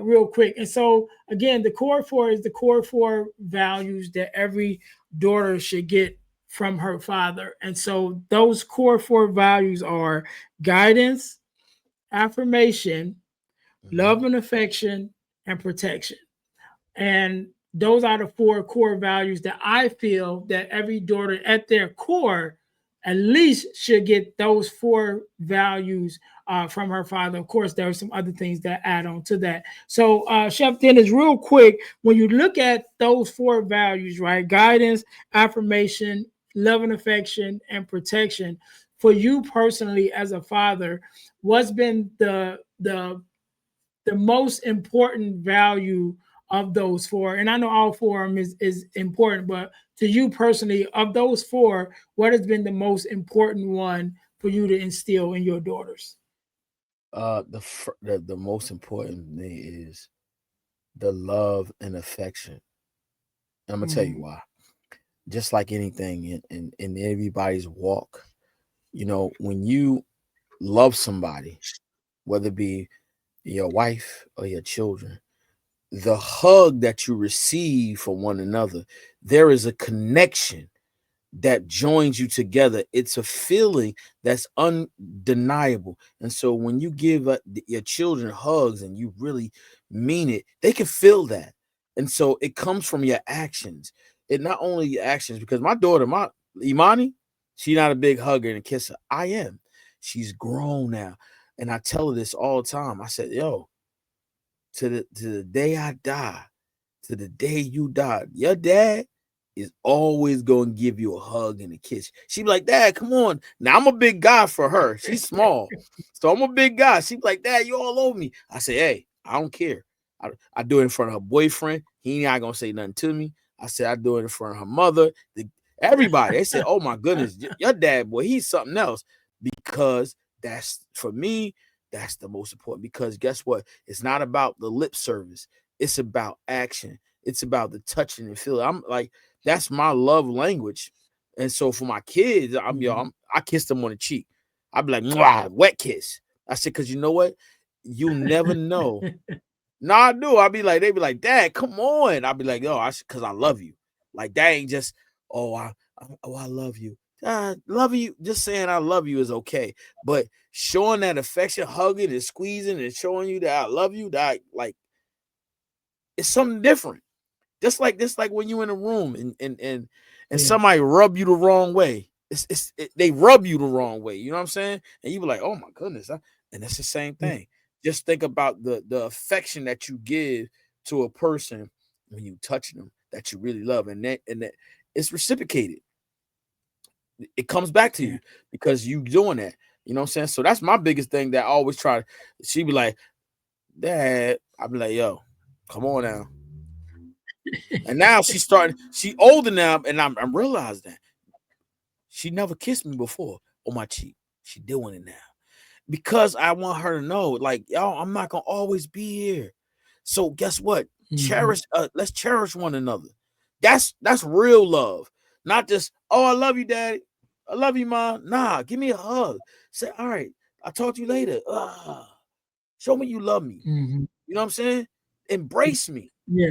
real quick. And so, again, the core four is the core four values that every daughter should get from her father. And so, those core four values are guidance, affirmation, love Mhm. and affection, and protection. And those are the four core values that I feel that every daughter at their core at least should get those four values from her father. Of course, there are some other things that add on to that. So, Chef Dennis, real quick, when you look at those four values, right? Guidance, affirmation, love and affection, and protection. For you personally, as a father, what's been the most important value of those four? And I know all four of them is important, but to you personally, of those four, what has been the most important one for you to instill in your daughters? The most important thing is the love and affection. I'm gonna tell you Mhm. why. Just like anything in everybody's walk, when you love somebody, whether it be your wife or your children, the hug that you receive from one another, there is a connection that joins you together. It's a feeling that's undeniable. And so when you give your children hugs and you really mean it, they can feel that. And so it comes from your actions. It not only your actions, because my daughter, my Imani, she's not a big hugger and a kisser. I am. She's grown now. And I tell her this all the time. I said, yo, to the day I die, to the day you die, your dad is always gonna give you a hug and a kiss. She be like, Dad, come on. Now I'm a big guy for her. She's small. So I'm a big guy. She be like, Dad, you all over me. I say, hey, I don't care. I do it in front of her boyfriend. He not gonna say nothing to me. I said I do it in front of her mother. Everybody, they said, "Oh my goodness, your dad, boy, he's something else." Because that's for me, that's the most important. Because guess what? It's not about the lip service. It's about action. It's about the touching and feeling. I'm like, that's my love language. And so for my kids, I kiss them on the cheek. I'd be like, "Mwah, wet kiss." I said, because you know what? You never know. No, I do. I'd be like, they'd be like, "Dad, come on." I'd be like, "Yo, because I love you." Like that ain't just, oh, I love you. Love you. Just saying I love you is okay, but showing that affection, hugging and squeezing and showing you that I love you, that like it's something different. Just like when you in a room and Yeah. somebody rub you the wrong way. They rub you the wrong way. You know what I'm saying? And you be like, "Oh my goodness," and it's the same Yeah. thing. Just think about the affection that you give to a person when you touch them that you really love, and that it's reciprocated. It comes back to Yeah. you because you doing that. You know what I'm saying? So that's my biggest thing that I always try. She be like, "Dad," I be like, "Yo, come on now." And now she's starting. She older now, and I'm realizing that she never kissed me before on my cheek. She doing it now because I want her to know, like, y'all, I'm not gonna always be here. So guess what? Mhm. Cherish. Let's cherish one another. That's real love, not just, "Oh, I love you, daddy. I love you, mom." Nah, give me a hug. Say, "All right, I'll talk to you later." Show me you love me. Mhm. You know what I'm saying? Embrace me. Yeah,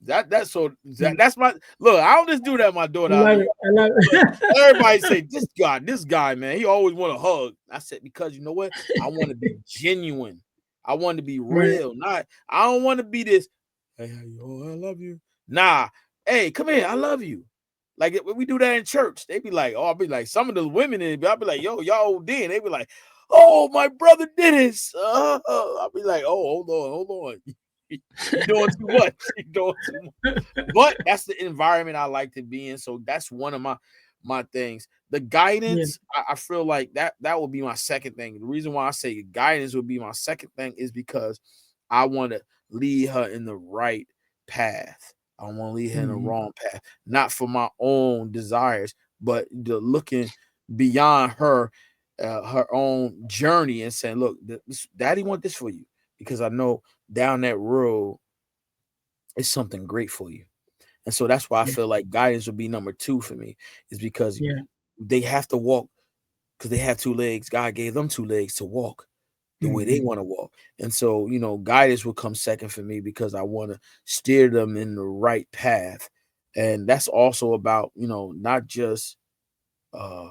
yeah, That's so yeah. that's my look. I don't just do that with my I daughter. I love mean, it. I love look, everybody it. say this guy, man, he always want a hug. I said, because you know what? I want to be genuine. I want to be Right. real. Not I don't want to be this. Hey, I love you. Nah, hey, come here. I love you. Like we do that in church. They be like, oh, I'll be like, some of the women in it, I'll be like, yo, y'all did. They be like, oh, my brother did this. I'll be like, oh, hold on. You doing too much. You doing too much. But that's the environment I like to be in. So that's one of my things. The Yeah. guidance, I feel like that would be my second thing. The reason why I say guidance would be my second thing is because I want to lead her in the right path. I don't want to lead her in the Mhm. wrong path, not for my own desires, but the looking beyond her own journey and saying, "Look, Daddy want this for you because I know down that road is something great for you." And so that's why I Yeah. feel like guidance would be number two for me, is because Yeah. they have to walk because they have two legs. God gave them two legs to walk the way they Mhm. want to walk. And so, guidance will come second for me because I want to steer them in the right path. And that's also about, not just uh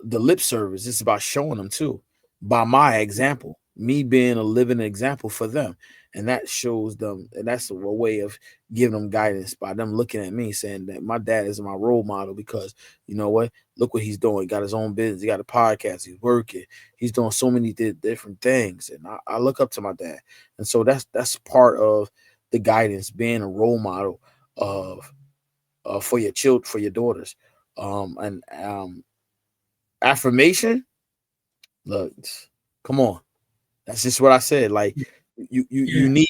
the lip service. It's about showing them too by my example, me being a living example for them. And that shows them, and that's a way of giving them guidance by them looking at me saying that my dad is my role model because you know what? Look what he's doing. He got his own business. He got a podcast. He's working. He's doing so many different things. And I look up to my dad. And so that's part of the guidance, being a role model of for your children, for your daughters. And affirmation, look, come on. That's just what I said. Like you Yeah. need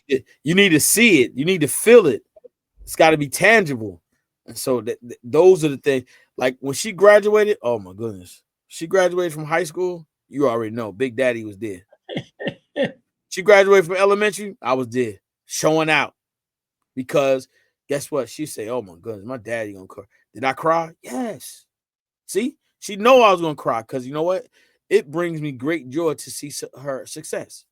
to see it. You need to feel it. It's got to be tangible. And so those are the things. Like when she graduated, oh my goodness, she graduated from high school. You already know, Big Daddy was there. She graduated from elementary. I was there, showing out because guess what? She say, "Oh my goodness, my daddy gonna cry." Did I cry? Yes. See, she know I was gonna cry because you know what? It brings me great joy to see her success.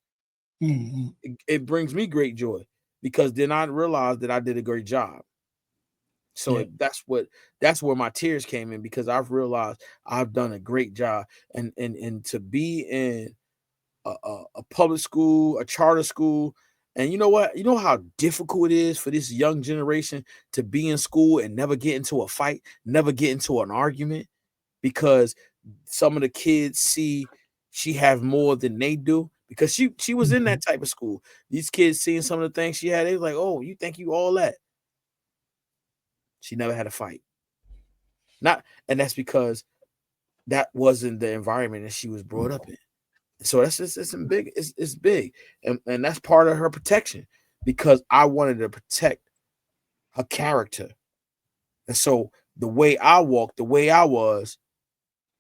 Mhm. It brings me great joy because then I realized that I did a great job. So Yeah. that's where my tears came in because I've realized I've done a great job, and to be in a public school, a charter school, and you know what? You know how difficult it is for this young generation to be in school and never get into a fight, never get into an argument because some of the kids see she have more than they do because she was in Mhm. that type of school. These kids seeing some of the things she had, they was like, "Oh, you think you all that?" She never had a fight. Not, and that's because that wasn't the environment that she was brought up in. So that's just it's big. It's big, and that's part of her protection because I wanted to protect her character And so the way I walked, the way I was,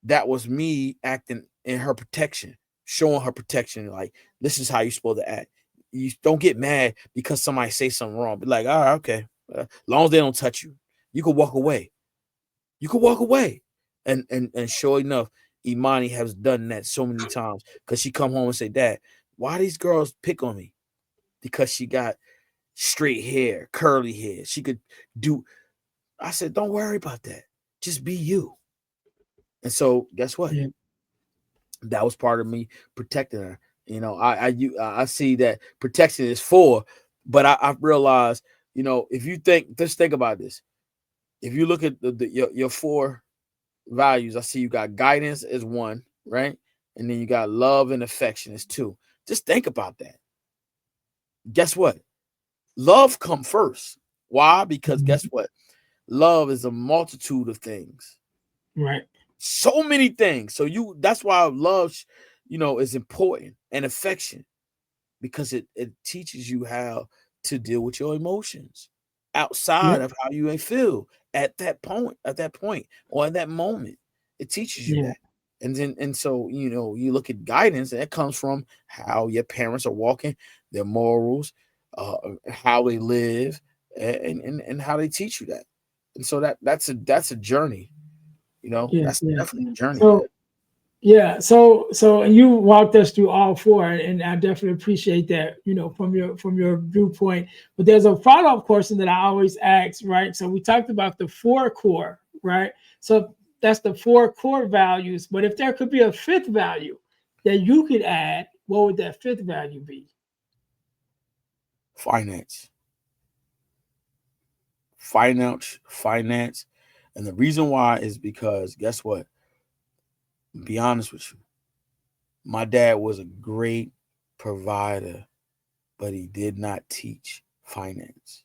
that was me acting in her protection, showing her protection. Like, this is how you're supposed to act. You don't get mad because somebody say something wrong. Be like, all right, okay. As long as they don't touch you, you can walk away. You can walk away. And sure enough, Imani has done that so many times because she come home and say, Dad, why these girls pick on me? Because she got straight hair, curly hair. She could do. I said, don't worry about that. Just be you. And so guess what? Yeah. That was part of me protecting her. I see that protection is for, but I realized, if you think, just think about this. If you look at your four values, I see you got guidance as one, right? And then you got love and affection as two. Just think about that. Guess what? Love come first. Why? Because guess Mhm. what? Love is a multitude of things. Right. So many things. So that's why love, is important, and affection, because it teaches you how to deal with your emotions outside Yep. of how you may feel at that point, or at that moment. It teaches you Yeah. that. And so you look at guidance, and that comes from how your parents are walking, their morals, uh, how they live, and how they teach you that. And so that's a journey. Yeah. That's Yeah. definitely a journey, man. So yeah, and you walked us through all four, and I definitely appreciate that, from your viewpoint. But there's a follow-up question that I always ask, right? So we talked about the four core, right? So that's the four core values. But if there could be a fifth value that you could add, what would that fifth value be? Finance, finance. And the reason why is because guess what? Be honest with you. My dad was a great provider, but he did not teach finance,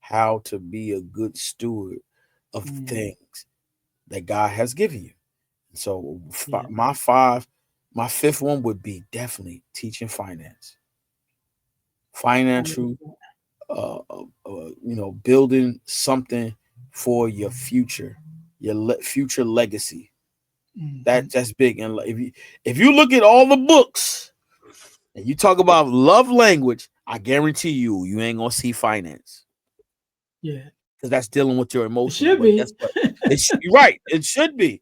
how to be a good steward of Mm, things that God has given you. So yeah, my fifth one would be definitely teaching finance, I love financial, that. building something for your future, your future legacy. Mhm. That's big. And if you look at all the books and you talk about love language, I guarantee you ain't gonna see finance, Yeah, because that's dealing with your it emotions. should But guess be. what? You're right. It should be,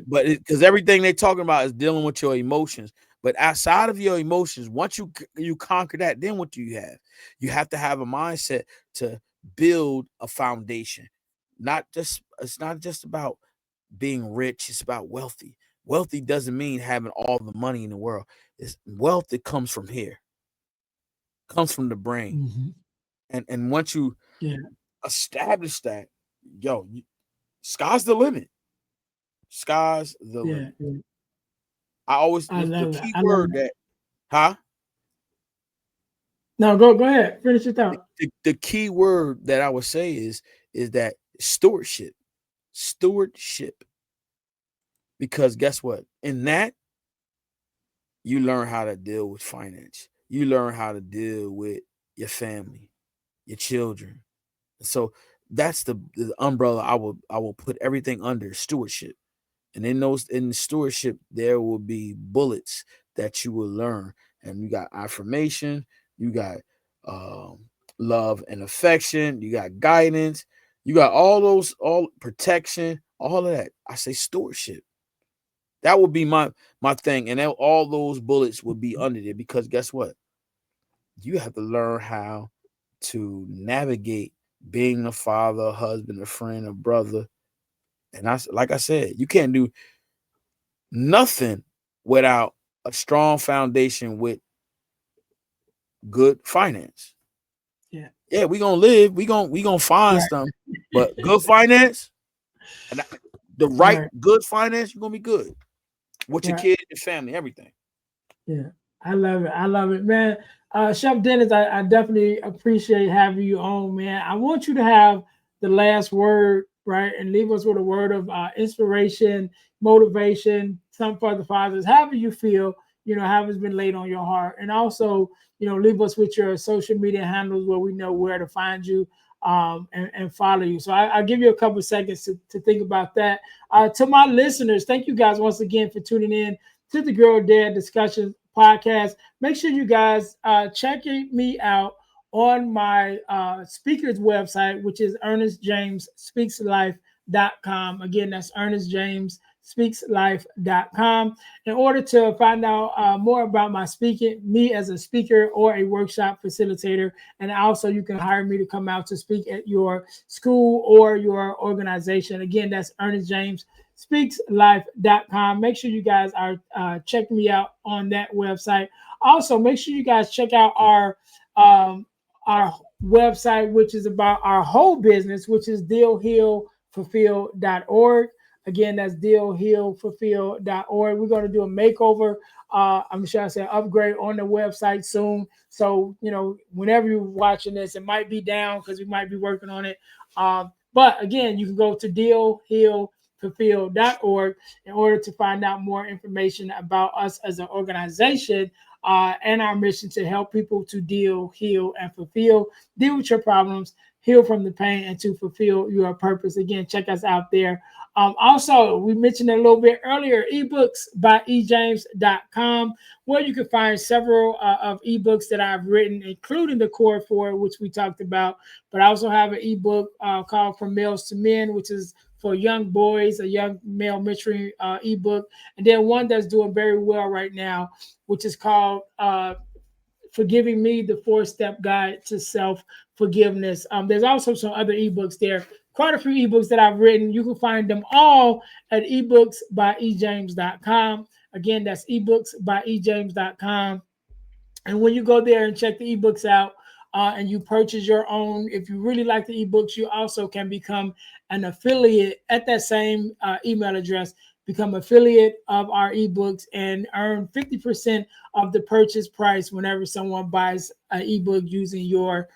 but because everything they're talking about is dealing with your emotions. But outside of your emotions, once you conquer that, then what do you have? You have to have a mindset to build a foundation. It's not just about being rich. It's about wealthy. Wealthy doesn't mean having all the money in the world. It's wealth that comes from here, comes from the brain. Mhm. And once you Yeah, establish that, sky's the limit. Sky's the yeah, limit. yeah. I always I the love it. key I love word it. that, huh? Now go ahead, finish your The, thought. the, the key word that I would say is that stewardship. Stewardship. Because guess what? In that, you learn how to deal with finance. You learn how to deal with your family, your children. So that's the umbrella I will put everything under: stewardship. And in the stewardship, there will be bullets that you will learn. And you got affirmation, you got um, love and affection, you got guidance, you got all protection, all of that. I say stewardship. That would be my thing, and all those bullets would be under there, because guess what? You have to learn how to navigate being a father, a husband, a friend, a brother. And like I said, you can't do nothing without a strong foundation with good finance. Yeah, Yeah, we gonna live. We gonna find right, some, but good finance, and the right right, good finance, you're gonna be good with your right. kids, your family, everything. Yeah, I love it. I love it, man. Chef Dennis, I definitely appreciate having you on, man. I want you to have the last word, right, and leave us with a word of inspiration, motivation, some for the fathers, however you feel, however's been laid on your heart, and also, leave us with your social media handles where we know where to find you. and follow you. So I'll give you a couple of seconds to think about that. To my listeners, thank you guys once again for tuning in to the Girl Dad Discussion podcast. Make sure you guys check me out on my speaker's website, which is Earnest James Speaks Life.com. Again, that's Earnest James speakslife.com. In order to find out more about my speaking, me as a speaker or a workshop facilitator, and also you can hire me to come out to speak at your school or your organization. Again, that's Earnest James speakslife.com. Make sure you guys are checking me out on that website. Also, make sure you guys check out um, our website, which is about our whole business, which is dealhealfulfill.org. Again, that's dealhealfulfill.org. We're going to do a makeover. I'm sure I said upgrade on the website soon. So, whenever you're watching this, it might be down because we might be working on it. But again, you can go to dealhealfulfill.org in order to find out more information about us as an organization and our mission to help people to deal, heal, and fulfill. Deal with your problems, heal from the pain, and to fulfill your purpose. Again, check us out there. Also, we mentioned it a little bit earlier, ebooks by ejames.com, where you can find several of ebooks that I've written, including the Core 4, which we talked about. But I also have an ebook called From Males to Men, which is for young boys, a young male mentoring ebook. And then one that's doing very well right now, which is called Forgiving Me, the 4-Step Guide to Self-Forgiveness. There's also some other ebooks there, quite a few ebooks that I've written. You can find them all at ebooksbyejames.com. Again, that's ebooksbyejames.com. And when you go there and check the ebooks out and you purchase your own, if you really like the ebooks, you also can become an affiliate at that same email address. Become affiliate of our ebooks and earn 50% of the purchase price whenever someone buys an ebook using your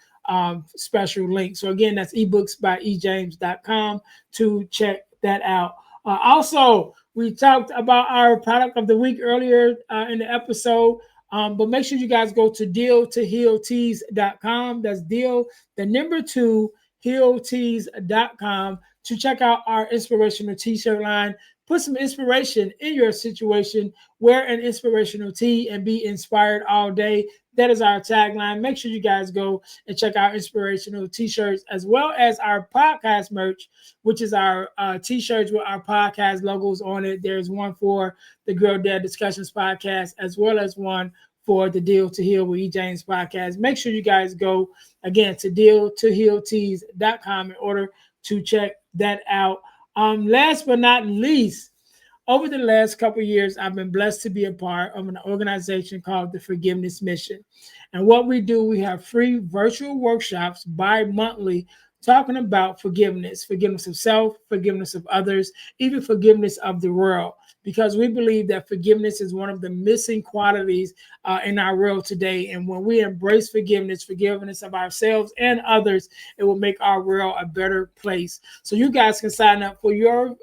special link. So again, that's ebooksbyejames.com to check that out. Also, we talked about our product of the week earlier in the episode. But make sure you guys go to deal2healtees.com. That's deal, the number 2, healtees.com to check out our inspirational t-shirt line. Put some inspiration in your situation. Wear an inspirational tee and be inspired all day. That is our tagline. Make sure you guys go and check out inspirational t-shirts as well as our podcast merch, which is our t-shirts with our podcast logos on it. There's one for the Girl Dad Discussions podcast as well as one for the Deal to Heal with E. James podcast. Make sure you guys go again to deal2healtees.com in order to check that out. Last but not least, over the last couple of years, I've been blessed to be a part of an organization called the Forgiveness Mission. And what we do, we have free virtual workshops bi-monthly talking about forgiveness of self, forgiveness of others, even forgiveness of the world. Because we believe that forgiveness is one of the missing qualities in our world today. And when we embrace forgiveness of ourselves and others, it will make our world a better place. So you guys can sign up for your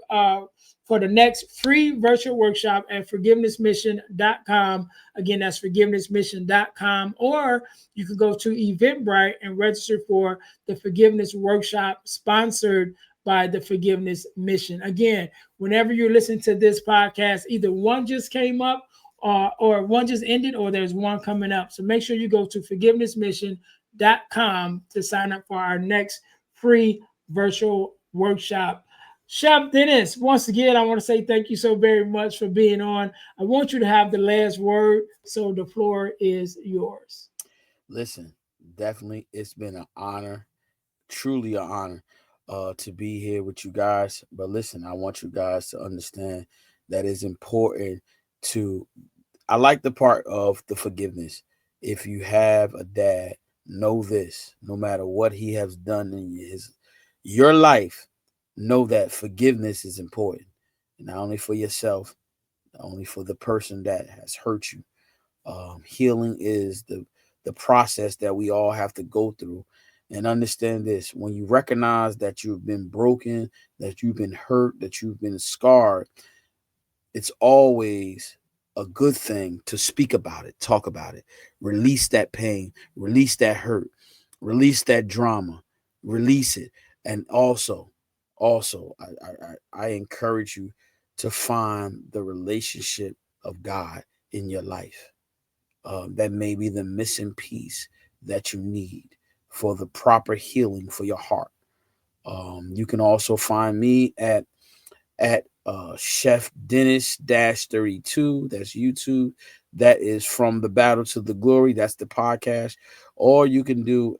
for the next free virtual workshop at forgivenessmission.com. Again, that's forgivenessmission.com. Or you can go to Eventbrite and register for the forgiveness workshop sponsored by the Forgiveness Mission. Again, whenever you listen to this podcast, either one just came up or one just ended or there's one coming up. So make sure you go to forgivenessmission.com to sign up for our next free virtual workshop. Chef Dennis, once again, I want to say thank you so very much for being on. I want you to have the last word, so the floor is yours. Listen, definitely, it's been an honor, truly an honor, to be here with you guys. But listen, I want you guys to understand that it's important to. I like the part of the forgiveness. If you have a dad, know this: no matter what he has done in your life, know that forgiveness is important, not only for yourself, not only for the person that has hurt you. Healing is the process that we all have to go through. And understand this: when you recognize that you've been broken, that you've been hurt, that you've been scarred, it's always a good thing to speak about it, talk about it, release that pain, release that hurt, release that drama. release it. And also, I encourage you to find the relationship of God in your life. That may be the missing piece that you need for the proper healing for your heart. You can also find me at Chef Dennis 32. That's YouTube. That is From the Battle to the Glory. That's the podcast. Or you can do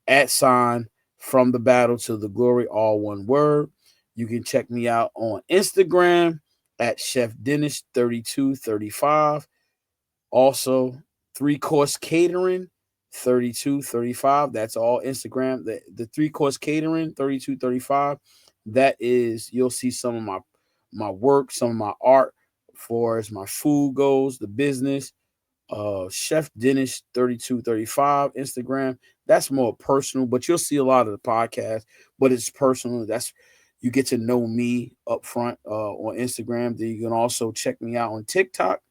at sign From the Battle to the Glory, all one word. You can check me out on Instagram at Chef Dennis 3235. Also, Three Course Catering 3235. That's all Instagram. The Three Course Catering 3235. That is, you'll see some of my work, some of my art for as my food goes, the business. Chef Dennis 3235 Instagram. That's more personal, but you'll see a lot of the podcast, but it's personal. That's, you get to know me up front on Instagram. Then you can also check me out on TikTok,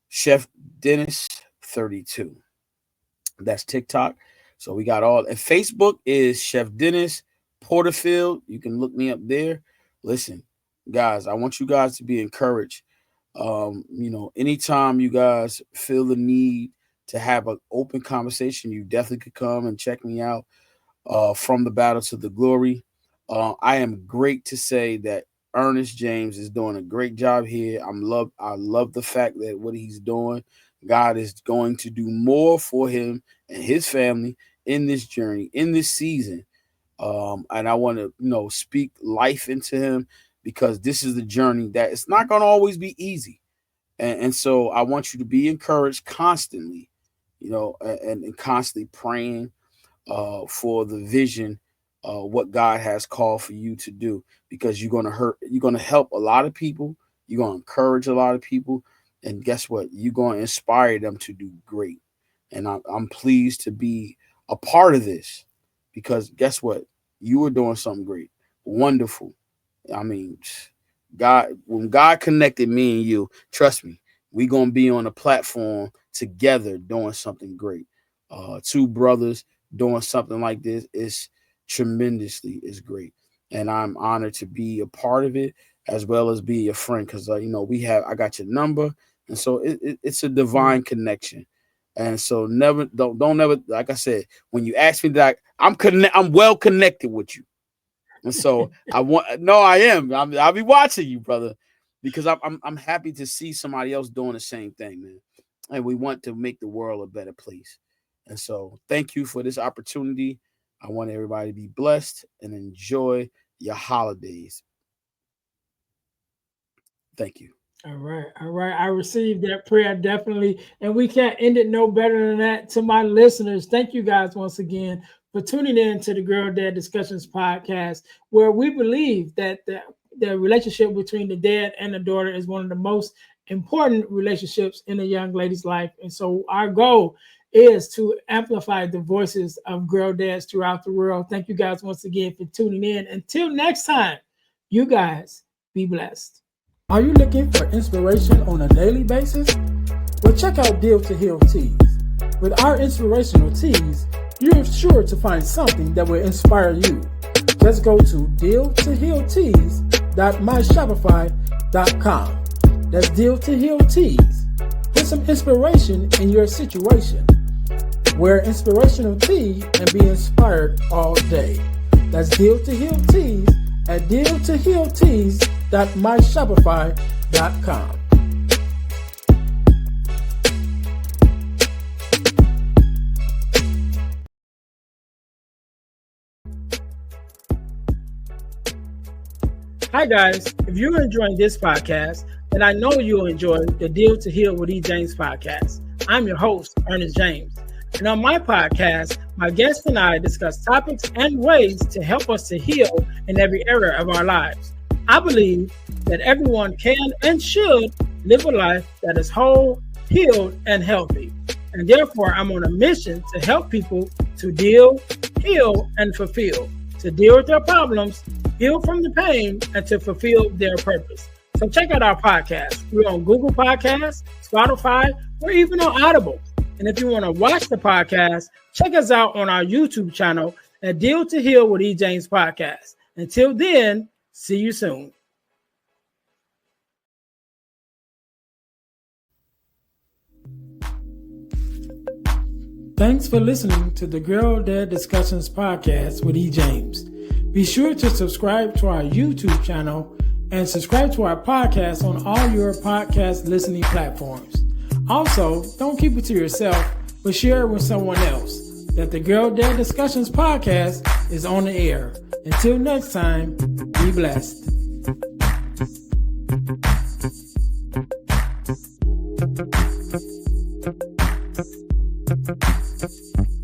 Chef Dennis 32. That's TikTok. So we got all, and Facebook is Chef Dennis Porterfield. You can look me up there. Listen, guys, I want you guys to be encouraged. Anytime you guys feel the need to have an open conversation, you definitely could come and check me out. From the Battle to the Glory. I am great to say that Earnest James is doing a great job here. I love the fact that what he's doing, God is going to do more for him and his family in this journey, in this season. And I want to, speak life into him, because this is the journey that it's not going to always be easy. And so I want you to be encouraged constantly, and constantly praying for the vision, what God has called for you to do, because you're going to help a lot of people. You're going to encourage a lot of people. And guess what? You're going to inspire them to do great. And I'm pleased to be a part of this, because guess what? You were doing something great. Wonderful. I mean, when God connected me and you, trust me, we're going to be on a platform together doing something great. Two brothers doing something like this is is great. And I'm honored to be a part of it, as well as be a friend, because I got your number. And so it's a divine connection. And so don't never, like I said, when you ask me that, I'm well connected with you. And so I am. I'll be watching you, brother, because I'm happy to see somebody else doing the same thing, man. And we want to make the world a better place. And so thank you for this opportunity. I want everybody to be blessed and enjoy your holidays. Thank you. All right, all right. I received that prayer definitely, and we can't end it no better than that. To my listeners, thank you guys once again for tuning in to the Girl Dad Discussions podcast, where we believe that the relationship between the dad and the daughter is one of the most important relationships in a young lady's life. And so our goal is to amplify the voices of girl dads throughout the world. Thank you guys once again for tuning in. Until next time, you guys be blessed. Are you looking for inspiration on a daily basis? Well, check out Deal to Heal Tees. With our inspirational tees, you're sure to find something that will inspire you. Just go to dealtohealtees.myshopify.com. That's Deal to Heal Tees. Put some inspiration in your situation. Wear inspirational tee and be inspired all day. That's Deal to Heal Tees at dealtohealtees.myshopify.com. Hi guys, if you're enjoying this podcast, then I know you'll enjoy the Deal to Heal with E. James podcast. I'm your host, Earnest James. And on my podcast, my guests and I discuss topics and ways to help us to heal in every area of our lives. I believe that everyone can and should live a life that is whole, healed, and healthy. And therefore, I'm on a mission to help people to deal, heal, and fulfill, to deal with their problems, heal from the pain, and to fulfill their purpose. So check out our podcast. We're on Google Podcasts, Spotify, or even on Audible. And if you want to watch the podcast, check us out on our YouTube channel at Deal to Heal with E. James podcast. Until then, see you soon. Thanks for listening to the Girl Dad Discussions podcast with E. James. Be sure to subscribe to our YouTube channel and subscribe to our podcast on all your podcast listening platforms. Also, don't keep it to yourself, but share it with someone else. That the Girl Dad Discussions podcast is on the air. Until next time, be blessed. Thank you.